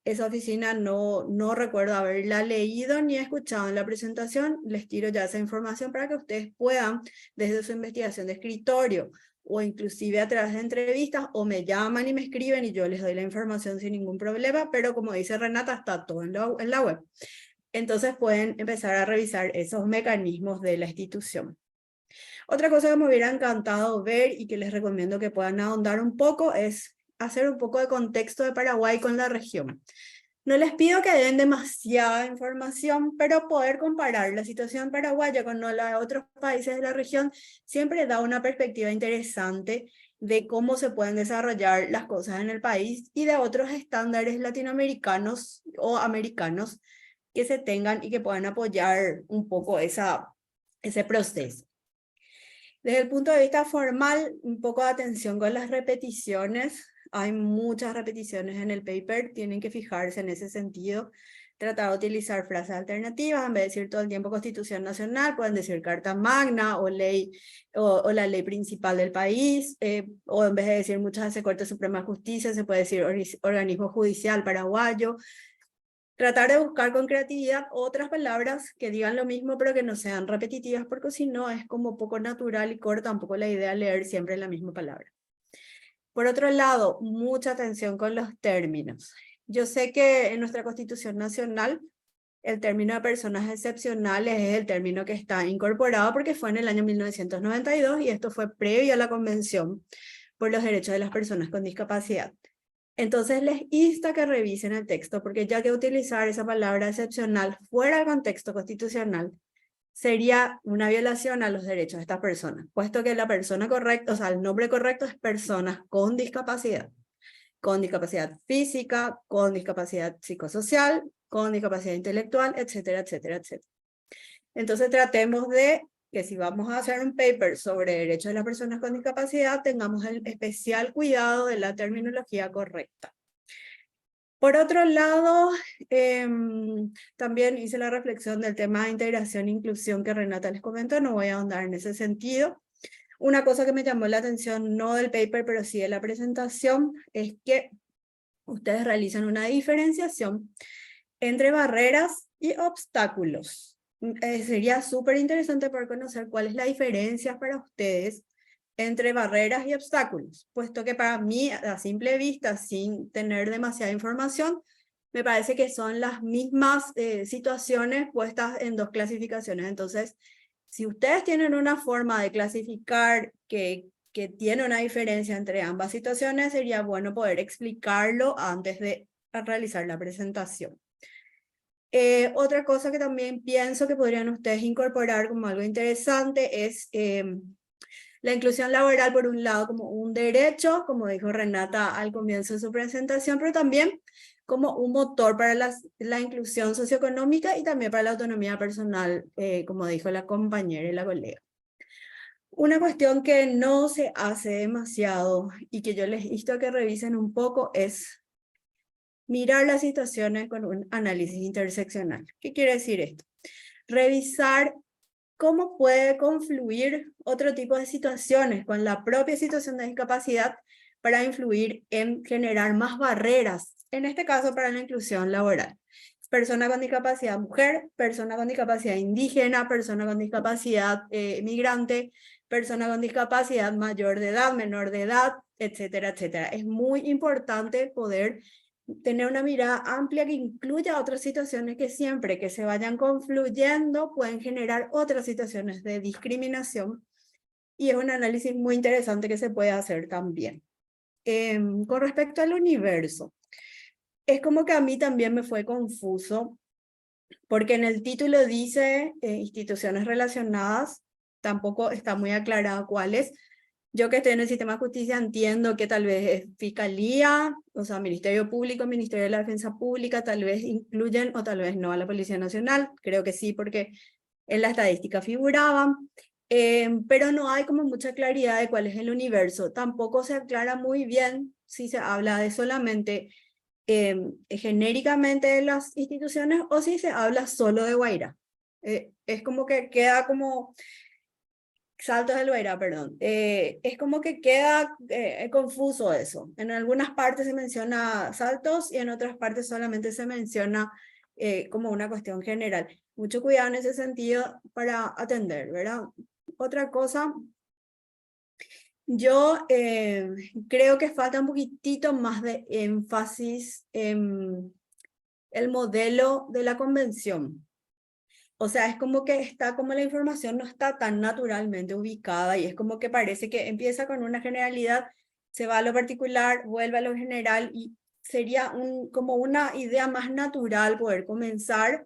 Esa oficina no recuerdo haberla leído ni escuchado en la presentación. Les tiro ya esa información para que ustedes puedan, desde su investigación de escritorio o inclusive a través de entrevistas, o me llaman y me escriben y yo les doy la información sin ningún problema, pero como dice Renata, está todo en la web. Entonces pueden empezar a revisar esos mecanismos de la institución. Otra cosa que me hubiera encantado ver y que les recomiendo que puedan ahondar un poco es hacer un poco de contexto de Paraguay con la región. No les pido que den demasiada información, pero poder comparar la situación paraguaya con la de otros países de la región siempre da una perspectiva interesante de cómo se pueden desarrollar las cosas en el país y de otros estándares latinoamericanos o americanos que se tengan y que puedan apoyar un poco ese proceso. Desde el punto de vista formal, un poco de atención con las repeticiones. Hay muchas repeticiones en el paper, tienen que fijarse en ese sentido. Tratar de utilizar frases alternativas, en vez de decir todo el tiempo Constitución Nacional, pueden decir Carta Magna o ley o la ley principal del país, o en vez de decir muchas veces Corte Suprema de Justicia, se puede decir Organismo Judicial Paraguayo. Tratar de buscar con creatividad otras palabras que digan lo mismo, pero que no sean repetitivas, porque si no es como poco natural y corta un poco la idea de leer siempre la misma palabra. Por otro lado, mucha atención con los términos. Yo sé que en nuestra Constitución Nacional el término de personas excepcionales es el término que está incorporado porque fue en el año 1992 y esto fue previo a la Convención por los Derechos de las Personas con Discapacidad. Entonces les insta que revisen el texto porque ya que utilizar esa palabra excepcional fuera del contexto constitucional sería una violación a los derechos de estas personas, puesto que la persona correcta, o sea, el nombre correcto es personas con discapacidad física, con discapacidad psicosocial, con discapacidad intelectual, etcétera, etcétera, etcétera. Entonces tratemos de que si vamos a hacer un paper sobre derechos de las personas con discapacidad, tengamos el especial cuidado de la terminología correcta. Por otro lado, también hice la reflexión del tema de integración e inclusión que Renata les comentó, no voy a ahondar en ese sentido. Una cosa que me llamó la atención, no del paper, pero sí de la presentación, es que ustedes realizan una diferenciación entre barreras y obstáculos. Sería súper interesante poder conocer cuál es la diferencia para ustedes entre barreras y obstáculos, puesto que para mí, a simple vista, sin tener demasiada información, me parece que son las mismas situaciones puestas en dos clasificaciones. Entonces, si ustedes tienen una forma de clasificar que tiene una diferencia entre ambas situaciones, sería bueno poder explicarlo antes de realizar la presentación. Otra cosa que también pienso que podrían ustedes incorporar como algo interesante es la inclusión laboral, por un lado, como un derecho, como dijo Renata al comienzo de su presentación, pero también como un motor para la inclusión socioeconómica y también para la autonomía personal, como dijo la compañera y la colega. Una cuestión que no se hace demasiado y que yo les insto a que revisen un poco es mirar las situaciones con un análisis interseccional. ¿Qué quiere decir esto? Revisar cómo puede confluir otro tipo de situaciones con la propia situación de discapacidad para influir en generar más barreras, en este caso para la inclusión laboral. Persona con discapacidad mujer, persona con discapacidad indígena, persona con discapacidad migrante, persona con discapacidad mayor de edad, menor de edad, etcétera, etcétera. Es muy importante poder tener una mirada amplia que incluya otras situaciones que siempre que se vayan confluyendo pueden generar otras situaciones de discriminación, y es un análisis muy interesante que se puede hacer también. Con respecto al universo, es como que a mí también me fue confuso, porque en el título dice instituciones relacionadas, tampoco está muy aclarado cuáles. Yo que estoy en el sistema de justicia entiendo que tal vez es Fiscalía, o sea, Ministerio Público, Ministerio de la Defensa Pública, tal vez incluyen o tal vez no a la Policía Nacional, creo que sí porque en la estadística figuraban, pero no hay como mucha claridad de cuál es el universo. Tampoco se aclara muy bien si se habla de solamente genéricamente de las instituciones o si se habla solo de Guairá. Es como que queda como... Saltos del Guairá, perdón. Es como que queda confuso eso. En algunas partes se menciona saltos y en otras partes solamente se menciona como una cuestión general. Mucho cuidado en ese sentido para atender, ¿verdad? Otra cosa, yo creo que falta un poquitito más de énfasis en el modelo de la convención. O sea, es como que está como la información no está tan naturalmente ubicada y es como que parece que empieza con una generalidad, se va a lo particular, vuelve a lo general y sería como una idea más natural poder comenzar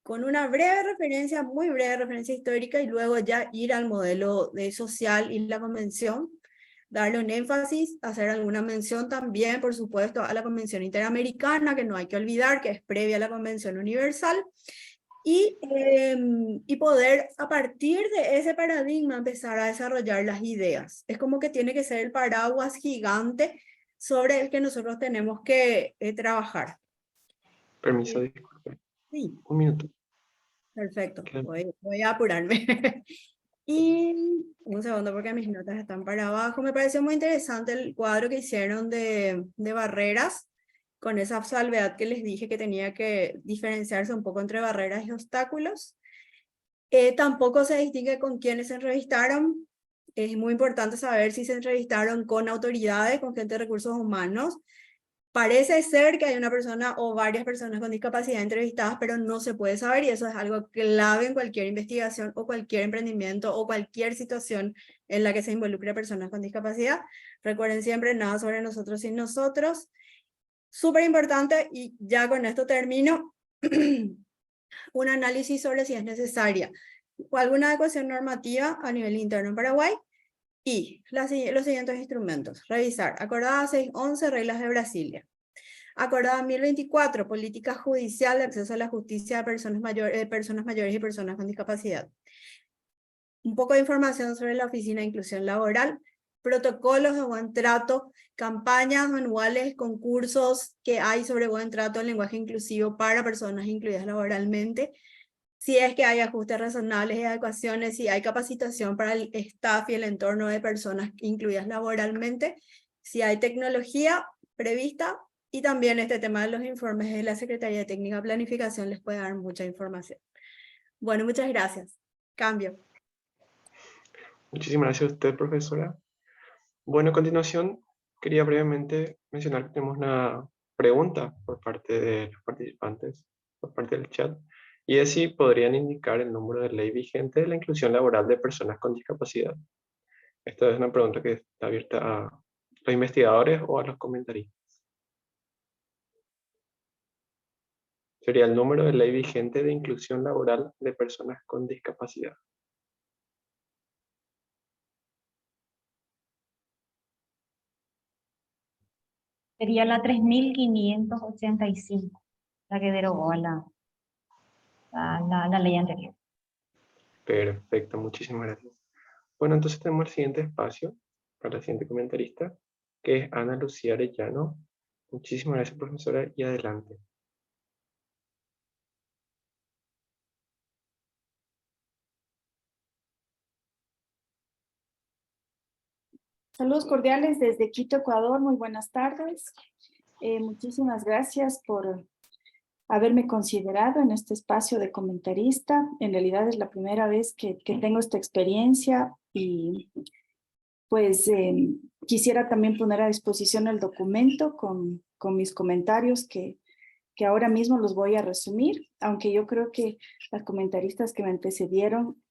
con una breve referencia, muy breve referencia histórica y luego ya ir al modelo de social y la convención, darle un énfasis, hacer alguna mención también, por supuesto, a la Convención Interamericana, que no hay que olvidar que es previa a la Convención Universal. Y poder a partir de ese paradigma empezar a desarrollar las ideas. Es como que tiene que ser el paraguas gigante sobre el que nosotros tenemos que trabajar. Permiso, disculpe. Sí, Un minuto. perfecto. Claro. Voy a apurarme. Y un segundo porque mis notas están para abajo. Me pareció muy interesante el cuadro que hicieron de barreras, con esa salvedad que les dije que tenía que diferenciarse un poco entre barreras y obstáculos. Tampoco se distingue con quiénes se entrevistaron. Es muy importante saber si se entrevistaron con autoridades, con gente de recursos humanos. Parece ser que hay una persona o varias personas con discapacidad entrevistadas, pero no se puede saber y eso es algo clave en cualquier investigación o cualquier emprendimiento o cualquier situación en la que se involucre a personas con discapacidad. Recuerden siempre, nada sobre nosotros sin nosotros. Súper importante, y ya con esto termino, un análisis sobre si es necesaria o alguna adecuación normativa a nivel interno en Paraguay y los siguientes instrumentos. Revisar, acordada 611, reglas de Brasilia. Acordada 1024, política judicial de acceso a la justicia de personas mayores y personas con discapacidad. Un poco de información sobre la Oficina de Inclusión Laboral, protocolos de buen trato, campañas, manuales, concursos que hay sobre buen trato en lenguaje inclusivo para personas incluidas laboralmente, si es que hay ajustes razonables y adecuaciones, si hay capacitación para el staff y el entorno de personas incluidas laboralmente, si hay tecnología prevista Y también este tema de los informes de la Secretaría de Técnica de Planificación les puede dar mucha información. Bueno, muchas gracias. Cambio. Muchísimas gracias a usted, profesora. Bueno, a continuación, quería brevemente mencionar que tenemos una pregunta por parte de los participantes, por parte del chat, y es si podrían indicar el número de ley vigente de la inclusión laboral de personas con discapacidad. Esta es una pregunta que está abierta a los investigadores o a los comentaristas. Sería el número de ley vigente de inclusión laboral de personas con discapacidad. Sería la 3585, la que derogó a la ley anterior. Perfecto, muchísimas gracias. Bueno, entonces tenemos el siguiente espacio para la siguiente comentarista, que es Ana Lucía Arellano. Muchísimas gracias, profesora, y adelante. Saludos cordiales desde Quito, Ecuador. Muy buenas tardes. Muchísimas gracias por haberme considerado en este espacio de comentarista. En realidad es la primera vez que tengo esta experiencia y pues quisiera también poner a disposición el documento con mis comentarios que ahora mismo los voy a resumir, aunque yo creo que las comentaristas que me antecedieron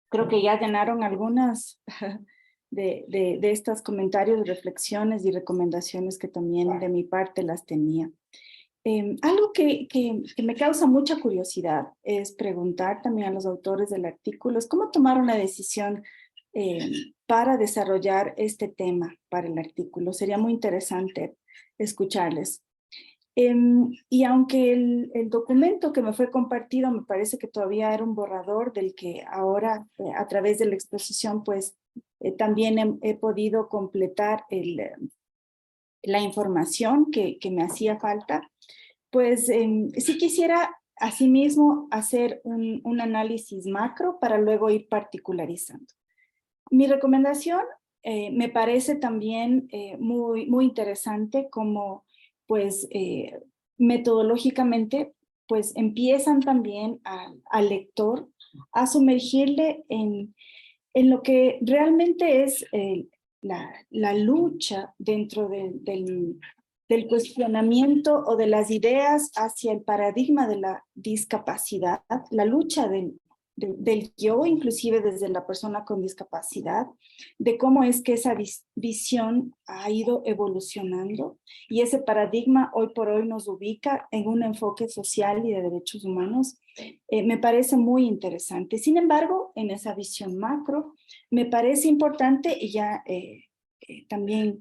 creo que ya llenaron algunas de estos comentarios, reflexiones y recomendaciones que también de mi parte las tenía. Algo que me causa mucha curiosidad es preguntar también a los autores del artículo, es cómo tomaron la decisión para desarrollar este tema para el artículo. Sería muy interesante escucharles. Y aunque el documento que me fue compartido me parece que todavía era un borrador del que ahora a través de la exposición pues también he podido completar la información que me hacía falta, pues sí quisiera asimismo hacer un análisis macro para luego ir particularizando. Mi recomendación me parece también muy interesante como pues metodológicamente pues empiezan también al lector a sumergirle en lo que realmente es la lucha dentro del cuestionamiento o de las ideas hacia el paradigma de la discapacidad, la lucha del yo, inclusive desde la persona con discapacidad, de cómo es que esa visión ha ido evolucionando y ese paradigma hoy por hoy nos ubica en un enfoque social y de derechos humanos, me parece muy interesante. Sin embargo, en esa visión macro, me parece importante, y ya también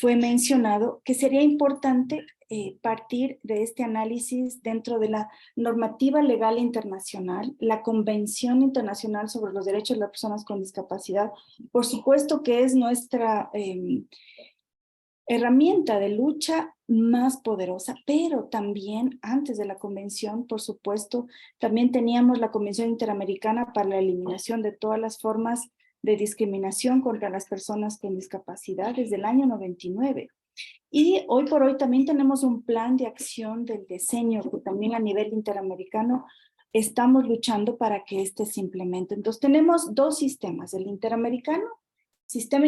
fue mencionado, que sería importante partir de este análisis dentro de la normativa legal internacional, la Convención Internacional sobre los Derechos de las Personas con Discapacidad, por supuesto que es nuestra herramienta de lucha más poderosa, pero también antes de la convención, por supuesto, también teníamos la Convención Interamericana para la Eliminación de todas las formas de discriminación contra las personas con discapacidad desde el año 99. Y hoy por hoy también tenemos un plan de acción del diseño que también a nivel interamericano estamos luchando para que este se implemente. Entonces tenemos dos sistemas, el interamericano, Sistema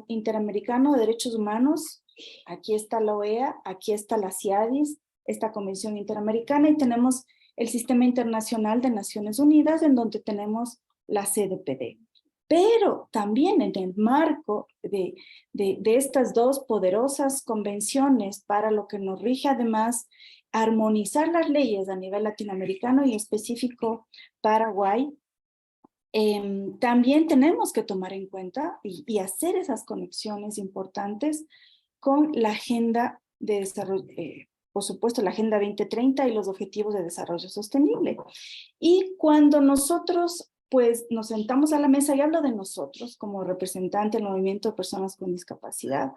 Interamericano de Derechos Humanos, aquí está la OEA, aquí está la CIADIS, esta Convención Interamericana, y tenemos el Sistema Internacional de Naciones Unidas, en donde tenemos la CDPD. Pero también en el marco de estas dos poderosas convenciones para lo que nos rige además armonizar las leyes a nivel latinoamericano y específico Paraguay, también tenemos que tomar en cuenta y hacer esas conexiones importantes con la agenda de desarrollo, por supuesto la Agenda 2030 y los Objetivos de Desarrollo Sostenible. Y cuando nosotros pues nos sentamos a la mesa, y hablo de nosotros como representante del movimiento de personas con discapacidad,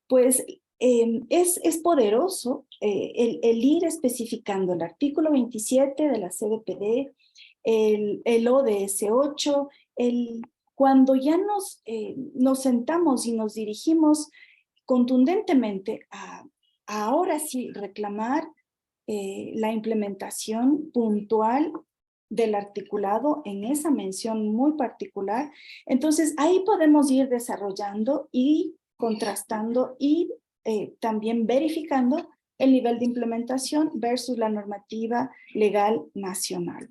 pues es poderoso el ir especificando el artículo 27 de la CDPD, el ODS 8, cuando ya nos sentamos y nos dirigimos contundentemente ahora sí reclamar la implementación puntual del articulado en esa mención muy particular. Entonces, ahí podemos ir desarrollando y contrastando y también verificando el nivel de implementación versus la normativa legal nacional.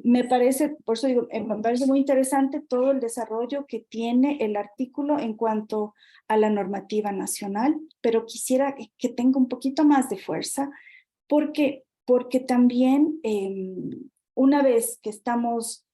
Me parece, por eso digo, me parece muy interesante todo el desarrollo que tiene el artículo en cuanto a la normativa nacional, pero quisiera que tenga un poquito más de fuerza, porque también una vez que estamos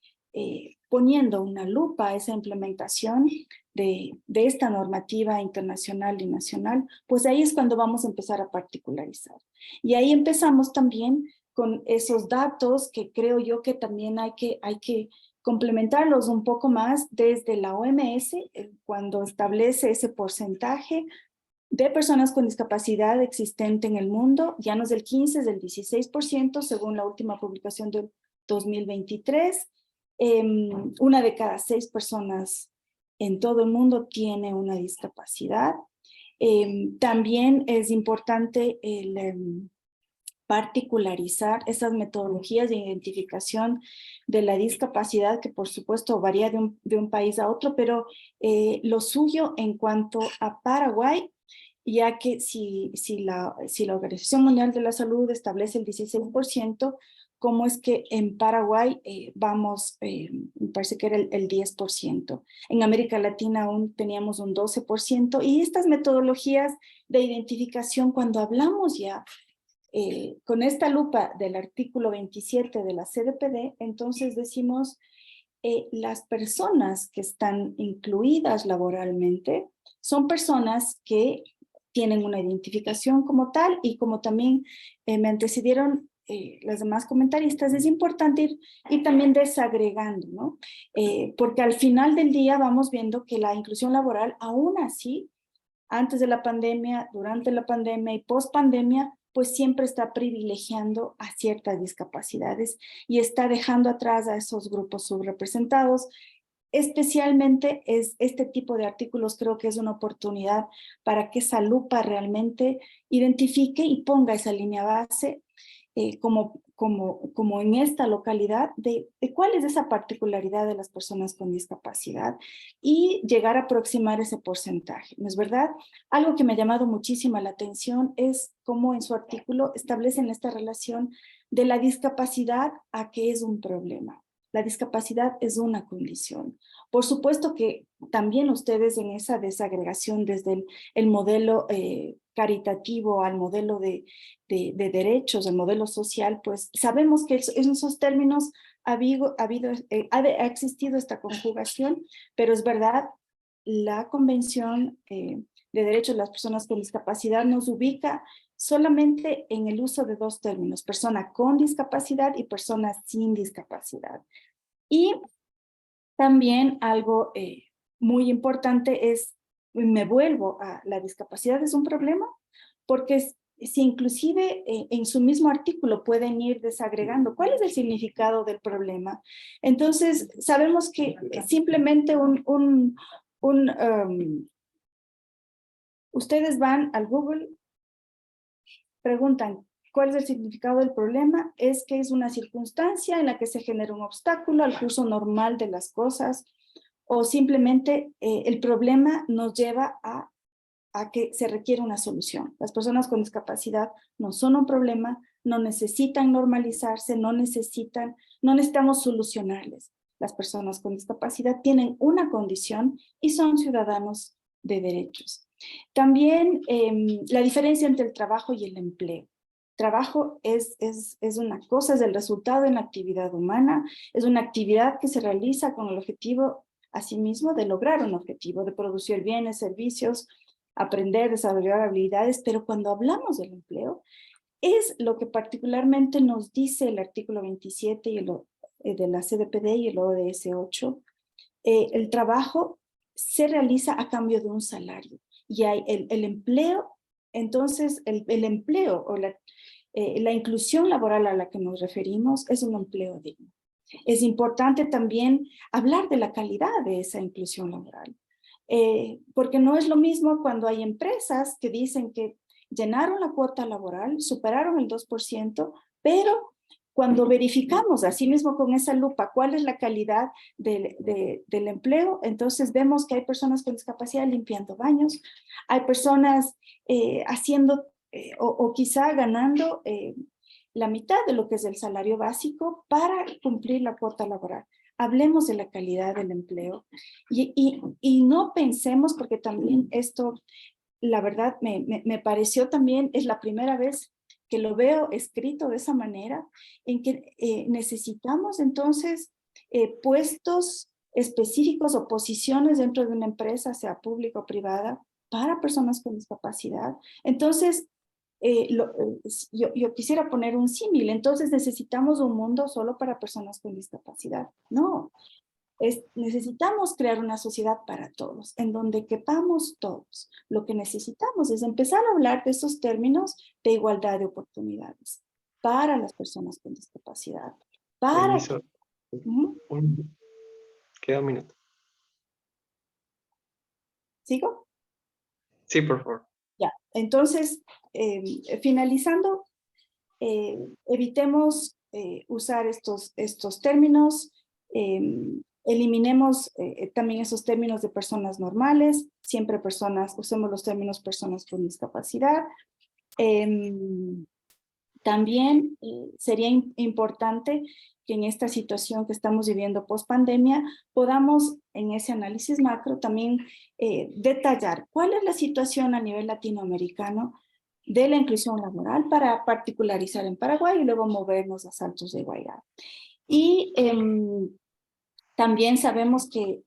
poniendo una lupa a esa implementación de esta normativa internacional y nacional, pues ahí es cuando vamos a empezar a particularizar. Y ahí empezamos también con esos datos que creo yo que también hay que complementarlos un poco más desde la OMS, cuando establece ese porcentaje de personas con discapacidad existente en el mundo, ya no es del 15, es del 16%, según la última publicación del 2023. Una de cada 6 personas en todo el mundo tiene una discapacidad. También es importante el particularizar esas metodologías de identificación de la discapacidad, que por supuesto varía de un país a otro, pero lo suyo en cuanto a Paraguay, ya que si la Organización Mundial de la Salud establece el 16%, ¿cómo es que en Paraguay vamos, me parece que era el 10%? En América Latina aún teníamos un 12%, y estas metodologías de identificación, cuando hablamos ya con esta lupa del artículo 27 de la CDPD, entonces decimos, las personas que están incluidas laboralmente son personas que tienen una identificación como tal, y como también me antecedieron las demás comentaristas, es importante ir también desagregando, ¿no? Porque al final del día vamos viendo que la inclusión laboral, aún así, antes de la pandemia, durante la pandemia y post pandemia, pues siempre está privilegiando a ciertas discapacidades y está dejando atrás a esos grupos subrepresentados. Especialmente es este tipo de artículos, creo que es una oportunidad para que esa lupa realmente identifique y ponga esa línea base como en esta localidad de cuál es esa particularidad de las personas con discapacidad y llegar a aproximar ese porcentaje, ¿no es verdad? Algo que me ha llamado muchísimo la atención es cómo en su artículo establecen esta relación de la discapacidad a que es un problema. La discapacidad es una condición. Por supuesto que también ustedes en esa desagregación desde el modelo caritativo al modelo de derechos, el modelo social, pues sabemos que en esos términos ha existido esta conjugación, pero es verdad, la Convención de Derechos de las Personas con Discapacidad nos ubica solamente en el uso de 2 términos, persona con discapacidad y persona sin discapacidad. Y también algo muy importante es, me vuelvo a la discapacidad es un problema, porque si inclusive en su mismo artículo pueden ir desagregando cuál es el significado del problema. Entonces, sabemos que simplemente ustedes van al Google, preguntan cuál es el significado del problema, es que es una circunstancia en la que se genera un obstáculo al curso normal de las cosas, o simplemente el problema nos lleva a que se requiere una solución. Las personas con discapacidad no son un problema, no necesitan normalizarse, no necesitamos solucionarles. Las personas con discapacidad tienen una condición y son ciudadanos de derechos. También la diferencia entre el trabajo y el empleo. Trabajo es una cosa, es el resultado de una actividad humana, es una actividad que se realiza con el objetivo, asimismo, de lograr un objetivo, de producir bienes, servicios, aprender, desarrollar habilidades, pero cuando hablamos del empleo, es lo que particularmente nos dice el artículo 27 de la CDPD y el ODS 8. El trabajo se realiza a cambio de un salario, y hay el empleo, entonces el empleo o la inclusión laboral a la que nos referimos es un empleo digno. Es importante también hablar de la calidad de esa inclusión laboral. Porque no es lo mismo cuando hay empresas que dicen que llenaron la cuota laboral, superaron el 2%, pero cuando verificamos, así mismo con esa lupa, cuál es la calidad del empleo, entonces vemos que hay personas con discapacidad limpiando baños, hay personas haciendo o quizá ganando la mitad de lo que es el salario básico para cumplir la cuota laboral. Hablemos de la calidad del empleo y no pensemos, porque también esto, la verdad, me pareció también, es la primera vez que lo veo escrito de esa manera, en que necesitamos entonces puestos específicos o posiciones dentro de una empresa, sea pública o privada, para personas con discapacidad. Entonces, yo quisiera poner un símil, entonces necesitamos un mundo solo para personas con discapacidad. No, necesitamos crear una sociedad para todos, en donde quepamos todos. Lo que necesitamos es empezar a hablar de esos términos de igualdad de oportunidades para las personas con discapacidad. Para... Permiso. Queda un minuto. ¿Sigo? Sí, por favor. Ya, entonces, finalizando, evitemos usar estos términos, eliminemos también esos términos de personas normales, siempre usemos los términos personas con discapacidad. También sería importante que en esta situación que estamos viviendo post pandemia podamos en ese análisis macro también detallar cuál es la situación a nivel latinoamericano de la inclusión laboral para particularizar en Paraguay y luego movernos a Saltos de Guairá. Y también sabemos que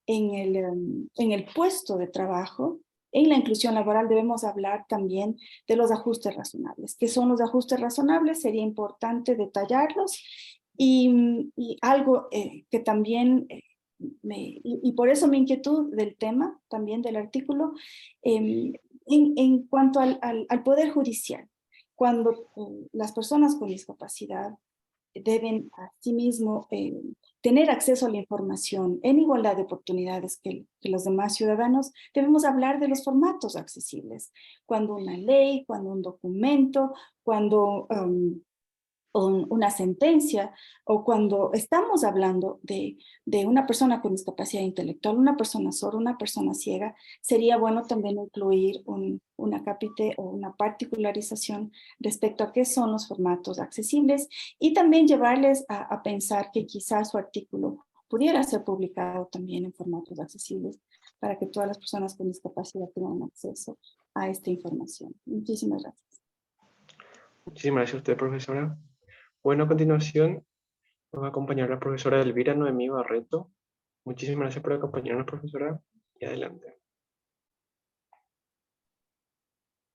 en el puesto de trabajo, en la inclusión laboral debemos hablar también de los ajustes razonables. ¿Qué son los ajustes razonables? Sería importante detallarlos y algo que también, y por eso mi inquietud del tema, también del artículo, en cuanto al Poder Judicial, cuando las personas con discapacidad deben asimismo tener acceso a la información en igualdad de oportunidades que los demás ciudadanos, debemos hablar de los formatos accesibles. Cuando una ley, cuando un documento, cuando una sentencia, o cuando estamos hablando de una persona con discapacidad intelectual, una persona sorda, una persona ciega, sería bueno también incluir una capite o una particularización respecto a qué son los formatos accesibles y también llevarles a pensar que quizás su artículo pudiera ser publicado también en formatos accesibles para que todas las personas con discapacidad tengan acceso a esta información. Muchísimas gracias. Muchísimas gracias a usted, profesora. Bueno, a continuación nos va a acompañar la profesora Elvira Noemí Barreto. Muchísimas gracias por acompañarnos, profesora, y adelante.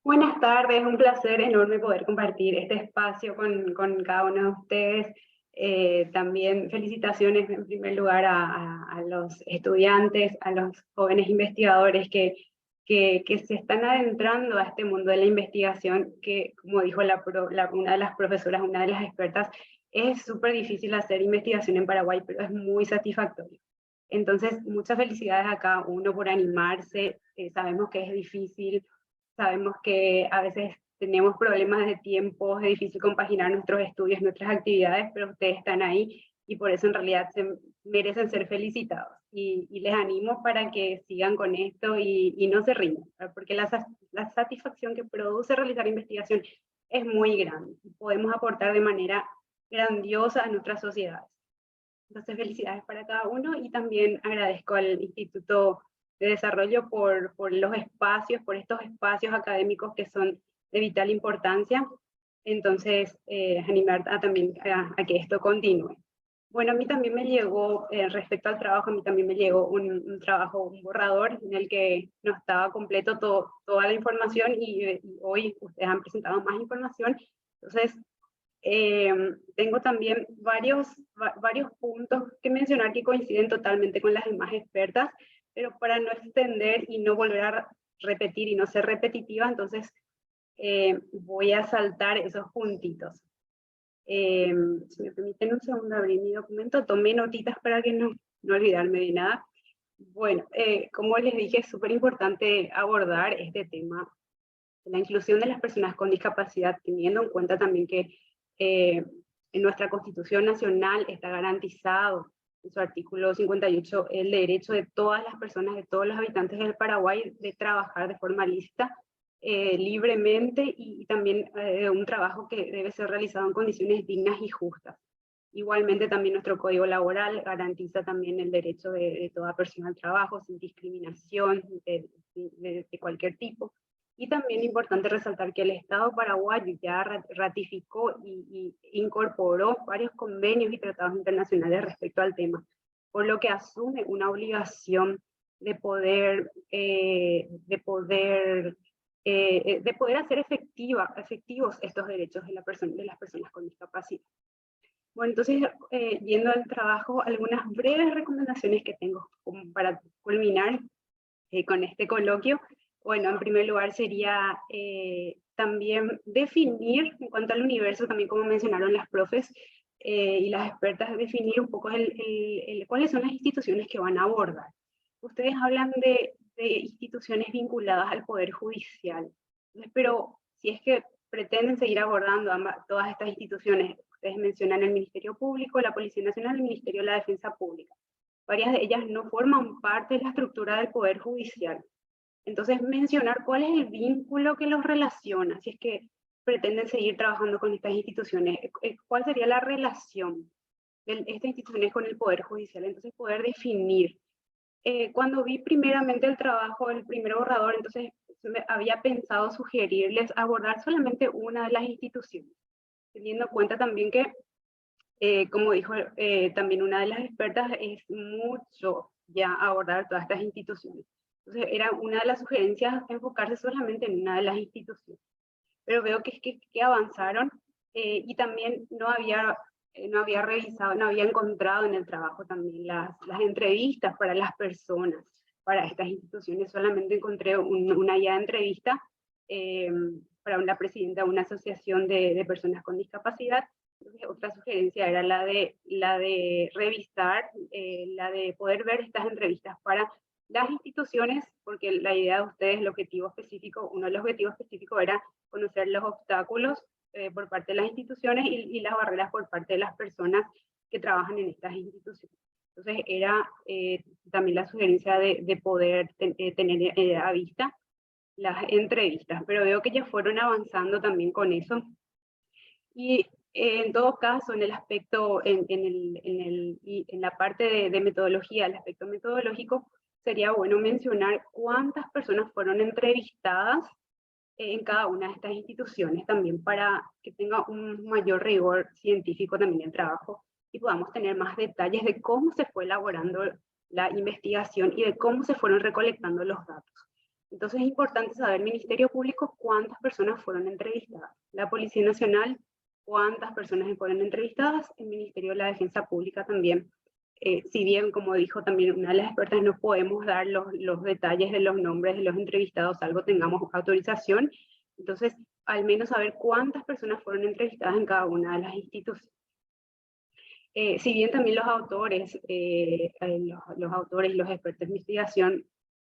Buenas tardes, un placer enorme poder compartir este espacio con cada uno de ustedes. También felicitaciones en primer lugar a los estudiantes, a los jóvenes investigadores que se están adentrando a este mundo de la investigación, que como dijo una de las profesoras, una de las expertas, es súper difícil hacer investigación en Paraguay, pero es muy satisfactorio. Entonces, muchas felicidades a cada uno por animarse. Sabemos que es difícil, sabemos que a veces tenemos problemas de tiempo, es difícil compaginar nuestros estudios, nuestras actividades, pero ustedes están ahí y por eso en realidad merecen ser felicitados. Y les animo para que sigan con esto y no se rindan, porque la satisfacción que produce realizar investigación es muy grande. Podemos aportar de manera grandiosa a nuestras sociedades. Entonces, felicidades para cada uno y también agradezco al Instituto de Desarrollo por los espacios, por estos espacios académicos que son de vital importancia. Entonces, animar también a que esto continúe. Bueno, a mí también me llegó, respecto al trabajo, a mí también me llegó un trabajo, un borrador en el que no estaba completo toda la información y hoy ustedes han presentado más información. Entonces, tengo también varios puntos que mencionar que coinciden totalmente con las demás expertas, pero para no extender y no volver a repetir y no ser repetitiva, entonces voy a saltar esos puntitos. Si me permiten un segundo abrir mi documento, tomé notitas para que no olvidarme de nada. Bueno, como les dije, es súper importante abordar este tema la inclusión de las personas con discapacidad, teniendo en cuenta también que en nuestra Constitución Nacional está garantizado en su artículo 58 el derecho de todas las personas, de todos los habitantes del Paraguay, de trabajar de forma lícita, libremente, y también un trabajo que debe ser realizado en condiciones dignas y justas. Igualmente también nuestro Código Laboral garantiza también el derecho de toda persona al trabajo, sin discriminación de cualquier tipo. Y también es importante resaltar que el Estado paraguayo ya ratificó y incorporó varios convenios y tratados internacionales respecto al tema, por lo que asume una obligación de poder hacer efectivos estos derechos de las personas con discapacidad. Bueno, entonces, yendo al trabajo, algunas breves recomendaciones que tengo para culminar con este coloquio. Bueno, en primer lugar sería también definir, en cuanto al universo, también como mencionaron las profes y las expertas, definir un poco cuáles son las instituciones que van a abordar. Ustedes hablan de instituciones vinculadas al Poder Judicial, pero si es que pretenden seguir abordando todas estas instituciones, ustedes mencionan el Ministerio Público, la Policía Nacional, el Ministerio de la Defensa Pública. Varias de ellas no forman parte de la estructura del Poder Judicial. Entonces, mencionar cuál es el vínculo que los relaciona, si es que pretenden seguir trabajando con estas instituciones, cuál sería la relación de estas instituciones con el Poder Judicial. Entonces, poder definir. Cuando vi primeramente el trabajo, el primer borrador, entonces había pensado sugerirles abordar solamente una de las instituciones, teniendo en cuenta también que, como dijo también una de las expertas, es mucho ya abordar todas estas instituciones. Entonces era una de las sugerencias enfocarse solamente en una de las instituciones. Pero veo que avanzaron y también no había revisado, no había encontrado en el trabajo también las entrevistas para las personas, para estas instituciones. Solamente encontré una ya entrevista para una presidenta de una asociación de personas con discapacidad. Entonces, otra sugerencia era la de revisar, la de poder ver estas entrevistas para las instituciones, porque la idea de ustedes, uno de los objetivos específicos era conocer los obstáculos por parte de las instituciones y las barreras por parte de las personas que trabajan en estas instituciones. Entonces era también la sugerencia de poder tener a vista las entrevistas, pero veo que ya fueron avanzando también con eso. Y en todo caso, en el aspecto, en la parte de metodología, el aspecto metodológico, sería bueno mencionar cuántas personas fueron entrevistadas en cada una de estas instituciones, también para que tenga un mayor rigor científico también el trabajo y podamos tener más detalles de cómo se fue elaborando la investigación y de cómo se fueron recolectando los datos. Entonces es importante saber, Ministerio Público, cuántas personas fueron entrevistadas, la Policía Nacional, cuántas personas fueron entrevistadas, el Ministerio de la Defensa Pública también. Si bien, como dijo también una de las expertas, no podemos dar los detalles de los nombres de los entrevistados, salvo tengamos autorización, entonces al menos saber cuántas personas fueron entrevistadas en cada una de las instituciones. Si bien también los autores y los expertos de investigación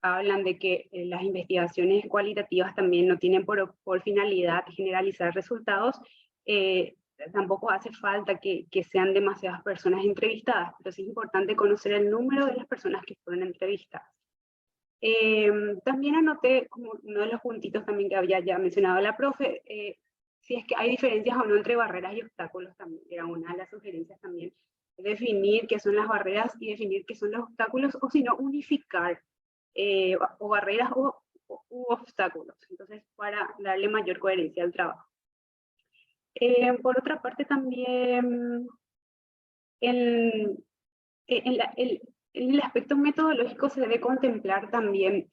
hablan de que las investigaciones cualitativas también no tienen por finalidad generalizar resultados, tampoco hace falta que sean demasiadas personas entrevistadas, pero sí es importante conocer el número de las personas que fueron entrevistadas. También anoté como uno de los puntitos también que había ya mencionado la profe, si es que hay diferencias o no entre barreras y obstáculos también, era una de las sugerencias también, definir qué son las barreras y definir qué son los obstáculos, o si no, unificar o barreras u obstáculos, entonces para darle mayor coherencia al trabajo. Por otra parte también, en el aspecto metodológico se debe contemplar también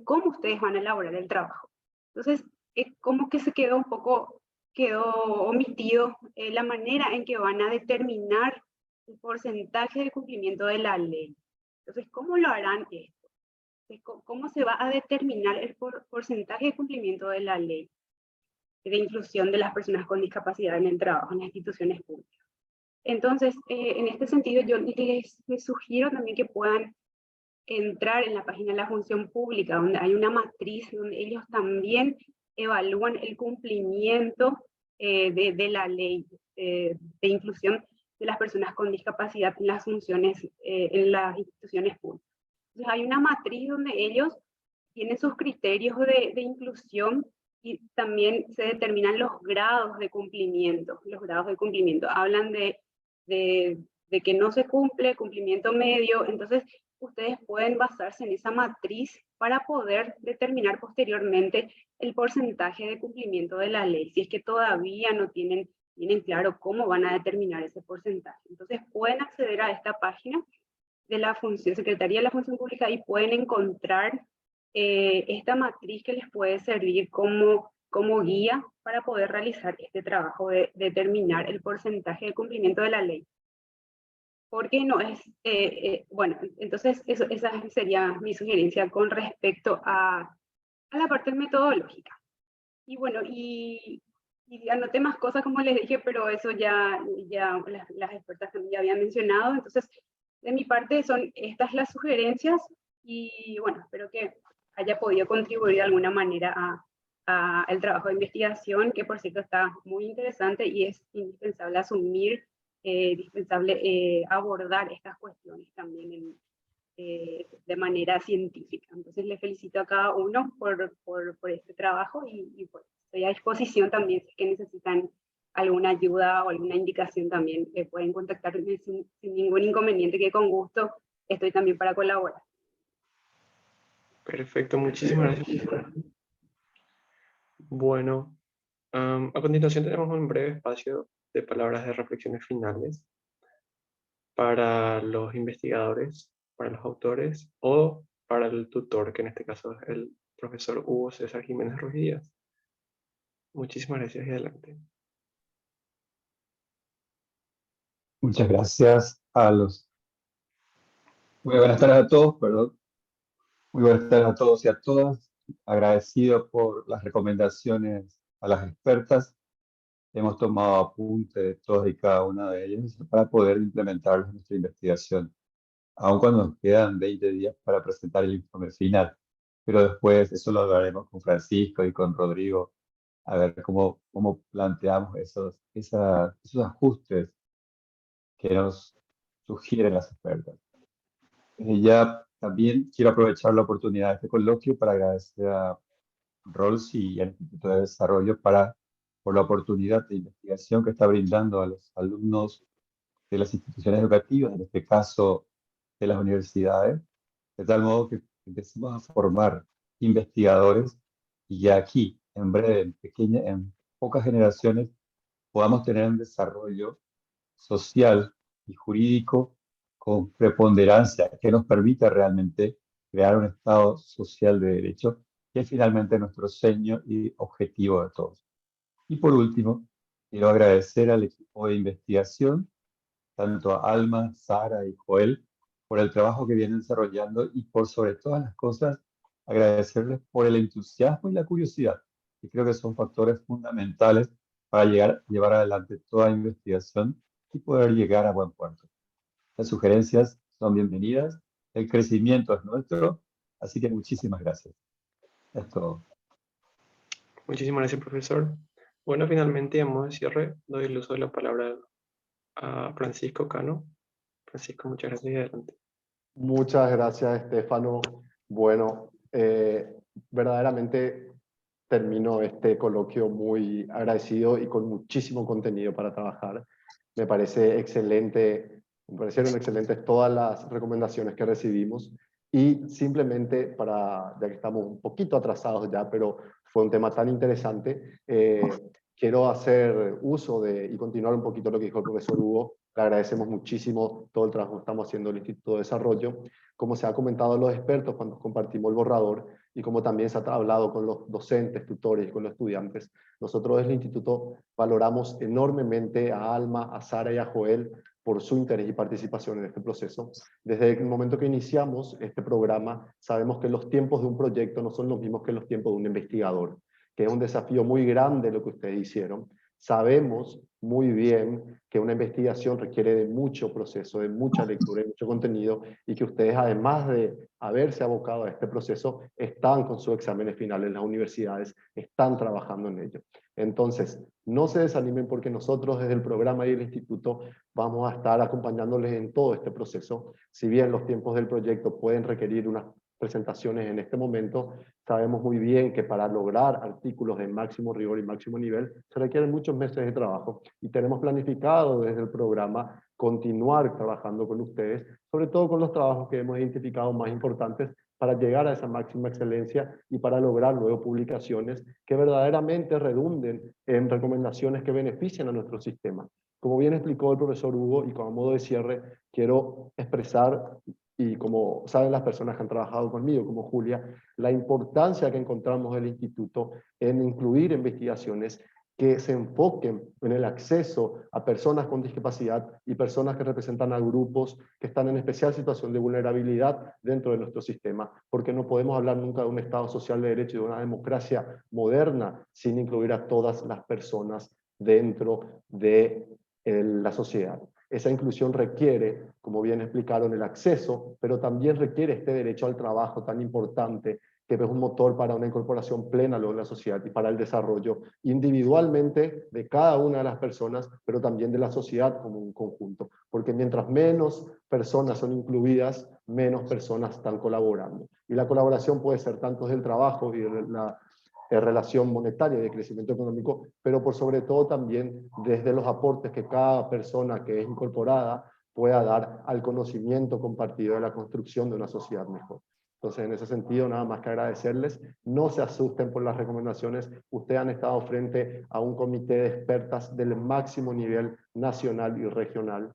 cómo ustedes van a elaborar el trabajo. Entonces, como que se quedó omitido la manera en que van a determinar el porcentaje de cumplimiento de la ley. Entonces, ¿cómo lo harán esto? ¿Cómo se va a determinar el porcentaje de cumplimiento de la ley de inclusión de las personas con discapacidad en el trabajo en las instituciones públicas? Entonces, en este sentido, yo les sugiero también que puedan entrar en la página de la función pública, donde hay una matriz, donde ellos también evalúan el cumplimiento de la ley de inclusión de las personas con discapacidad en las funciones, en las instituciones públicas. Entonces hay una matriz donde ellos tienen sus criterios de inclusión y también se determinan los grados de cumplimiento. Los grados de cumplimiento hablan de que no se cumple, cumplimiento medio. Entonces ustedes pueden basarse en esa matriz para poder determinar posteriormente el porcentaje de cumplimiento de la ley, si es que todavía no tienen claro cómo van a determinar ese porcentaje. Entonces pueden acceder a esta página de la Secretaría de la Función Pública y pueden encontrar esta matriz que les puede servir como guía para poder realizar este trabajo de determinar el porcentaje de cumplimiento de la ley. Porque no es, bueno, entonces esa sería mi sugerencia con respecto a la parte metodológica. Y bueno, y anoté más cosas como les dije, pero eso ya las expertas también ya habían mencionado. Entonces, de mi parte son estas las sugerencias y bueno, espero que haya podido contribuir de alguna manera a el trabajo de investigación, que por cierto está muy interesante y es indispensable asumir, indispensable abordar estas cuestiones también de manera científica. Entonces les felicito a cada uno por este trabajo y pues, estoy a disposición también si es que necesitan alguna ayuda o alguna indicación también, pueden contactarme sin ningún inconveniente, que con gusto estoy también para colaborar. Perfecto, muchísimas gracias. Bueno, a continuación tenemos un breve espacio de palabras de reflexiones finales para los investigadores, para los autores o para el tutor, que en este caso es el profesor Hugo César Jiménez Ruiz Díaz. Muchísimas gracias y adelante. Muchas gracias a los... Muy buenas tardes a todos, perdón. Muy buenas tardes a todos y a todas. Agradecido por las recomendaciones a las expertas. Hemos tomado apunte de todas y cada una de ellas para poder implementarlos en nuestra investigación, aun cuando nos quedan 20 días para presentar el informe final. Pero después eso lo hablaremos con Francisco y con Rodrigo, a ver cómo planteamos esos ajustes que nos sugieren las expertas. Ya también quiero aprovechar la oportunidad de este coloquio para agradecer a Rolsi y al Instituto de Desarrollo por la oportunidad de investigación que está brindando a los alumnos de las instituciones educativas, en este caso de las universidades, de tal modo que empecemos a formar investigadores y ya aquí, en breve, en pocas generaciones, podamos tener un desarrollo social y jurídico con preponderancia que nos permita realmente crear un Estado social de derecho, que es finalmente nuestro sueño y objetivo de todos. Y por último, quiero agradecer al equipo de investigación, tanto a Alma, Sara y Joel, por el trabajo que vienen desarrollando y por sobre todas las cosas, agradecerles por el entusiasmo y la curiosidad, que creo que son factores fundamentales para llevar adelante toda investigación y poder llegar a buen puerto. Las sugerencias son bienvenidas, el crecimiento es nuestro, así que muchísimas gracias. Es todo. Muchísimas gracias, profesor. Bueno, finalmente, a modo de cierre, doy el uso de la palabra a Francisco Cano. Francisco, muchas gracias y adelante. Muchas gracias, Estefano. Bueno, verdaderamente termino este coloquio muy agradecido y con muchísimo contenido para trabajar. Me parece excelente, me parecieron excelentes todas las recomendaciones que recibimos y simplemente ya que estamos un poquito atrasados ya, pero fue un tema tan interesante, quiero hacer uso y continuar un poquito lo que dijo el profesor Hugo. Le agradecemos muchísimo todo el trabajo que estamos haciendo en el Instituto de Desarrollo. Como se ha comentado a los expertos cuando compartimos el borrador y como también se ha hablado con los docentes, tutores y con los estudiantes, nosotros desde el Instituto valoramos enormemente a Alma, a Sara y a Joel por su interés y participación en este proceso. Desde el momento que iniciamos este programa, sabemos que los tiempos de un proyecto no son los mismos que los tiempos de un investigador, que es un desafío muy grande lo que ustedes hicieron. Sabemos muy bien que una investigación requiere de mucho proceso, de mucha lectura y mucho contenido, y que ustedes, además de haberse abocado a este proceso, están con sus exámenes finales en las universidades, están trabajando en ello. Entonces, no se desanimen porque nosotros desde el programa y el instituto vamos a estar acompañándoles en todo este proceso. Si bien los tiempos del proyecto pueden requerir unas presentaciones en este momento, sabemos muy bien que para lograr artículos de máximo rigor y máximo nivel se requieren muchos meses de trabajo, y tenemos planificado desde el programa continuar trabajando con ustedes, sobre todo con los trabajos que hemos identificado más importantes para llegar a esa máxima excelencia y para lograr luego publicaciones que verdaderamente redunden en recomendaciones que beneficien a nuestro sistema. Como bien explicó el profesor Hugo, y como modo de cierre, quiero expresar, y como saben las personas que han trabajado conmigo, como Julia, la importancia que encontramos del instituto en incluir investigaciones que se enfoquen en el acceso a personas con discapacidad y personas que representan a grupos que están en especial situación de vulnerabilidad dentro de nuestro sistema, porque no podemos hablar nunca de un Estado social de derecho y de una democracia moderna sin incluir a todas las personas dentro de la sociedad. Esa inclusión requiere, como bien explicaron, el acceso, pero también requiere este derecho al trabajo tan importante, que es un motor para una incorporación plena luego en la sociedad y para el desarrollo individualmente de cada una de las personas, pero también de la sociedad como un conjunto. Porque mientras menos personas son incluidas, menos personas están colaborando. Y la colaboración puede ser tanto del trabajo y de la relación monetaria y de crecimiento económico, pero por sobre todo también desde los aportes que cada persona que es incorporada pueda dar al conocimiento compartido de la construcción de una sociedad mejor. Entonces, en ese sentido, nada más que agradecerles. No se asusten por las recomendaciones. Ustedes han estado frente a un comité de expertas del máximo nivel nacional y regional.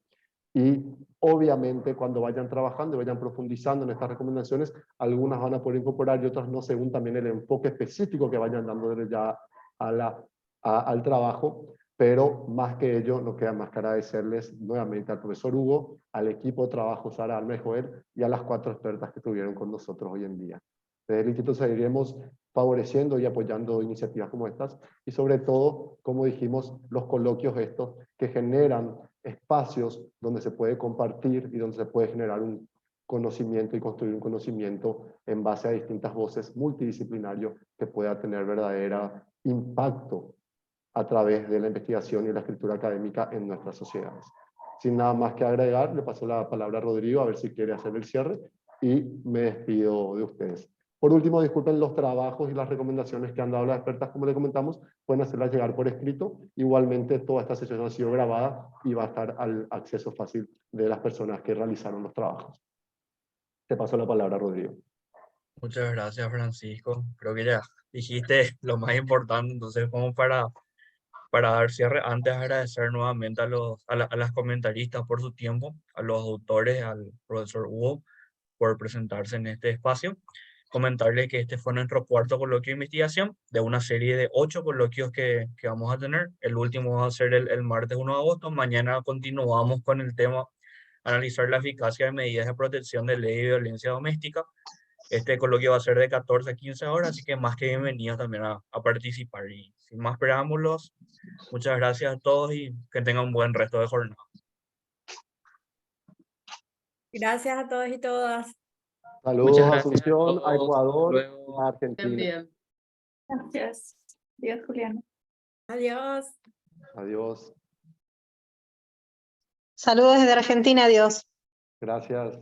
Y obviamente cuando vayan trabajando y vayan profundizando en estas recomendaciones, algunas van a poder incorporar y otras no, según también el enfoque específico que vayan dando ya al trabajo. Pero más que ello, nos queda más que agradecerles nuevamente al profesor Hugo, al equipo de trabajo Sara, Alma y Joel, y a las 4 expertas que estuvieron con nosotros hoy en día. Desde el instituto seguiremos favoreciendo y apoyando iniciativas como estas, y sobre todo, como dijimos, los coloquios estos que generan espacios donde se puede compartir y donde se puede generar un conocimiento y construir un conocimiento en base a distintas voces multidisciplinarios que pueda tener verdadero impacto a través de la investigación y la escritura académica en nuestras sociedades. Sin nada más que agregar, le paso la palabra a Rodrigo a ver si quiere hacer el cierre, y me despido de ustedes. Por último, disculpen los trabajos y las recomendaciones que han dado las expertas, como les comentamos, pueden hacerlas llegar por escrito. Igualmente, toda esta sesión ha sido grabada y va a estar al acceso fácil de las personas que realizaron los trabajos. Te paso la palabra, Rodrigo. Muchas gracias, Francisco. Creo que ya dijiste lo más importante, entonces como para dar cierre, antes agradecer nuevamente a las comentaristas por su tiempo, a los autores, al profesor Hugo por presentarse en este espacio. Comentarle que este fue nuestro cuarto coloquio de investigación de una serie de 8 coloquios que vamos a tener. El último va a ser el martes 1 de agosto. Mañana continuamos con el tema analizar la eficacia de medidas de protección de ley de violencia doméstica. Este coloquio va a ser de 14 a 15 horas, así que más que bienvenidos también a participar. Y sin más preámbulos, muchas gracias a todos y que tengan un buen resto de jornada. Gracias a todos y todas. Saludos a gracias a Asunción, a todos. Ecuador Luego. y a Argentina. Bien. Gracias. Adiós, Juliana. Adiós. Adiós. Saludos desde Argentina, adiós. Gracias.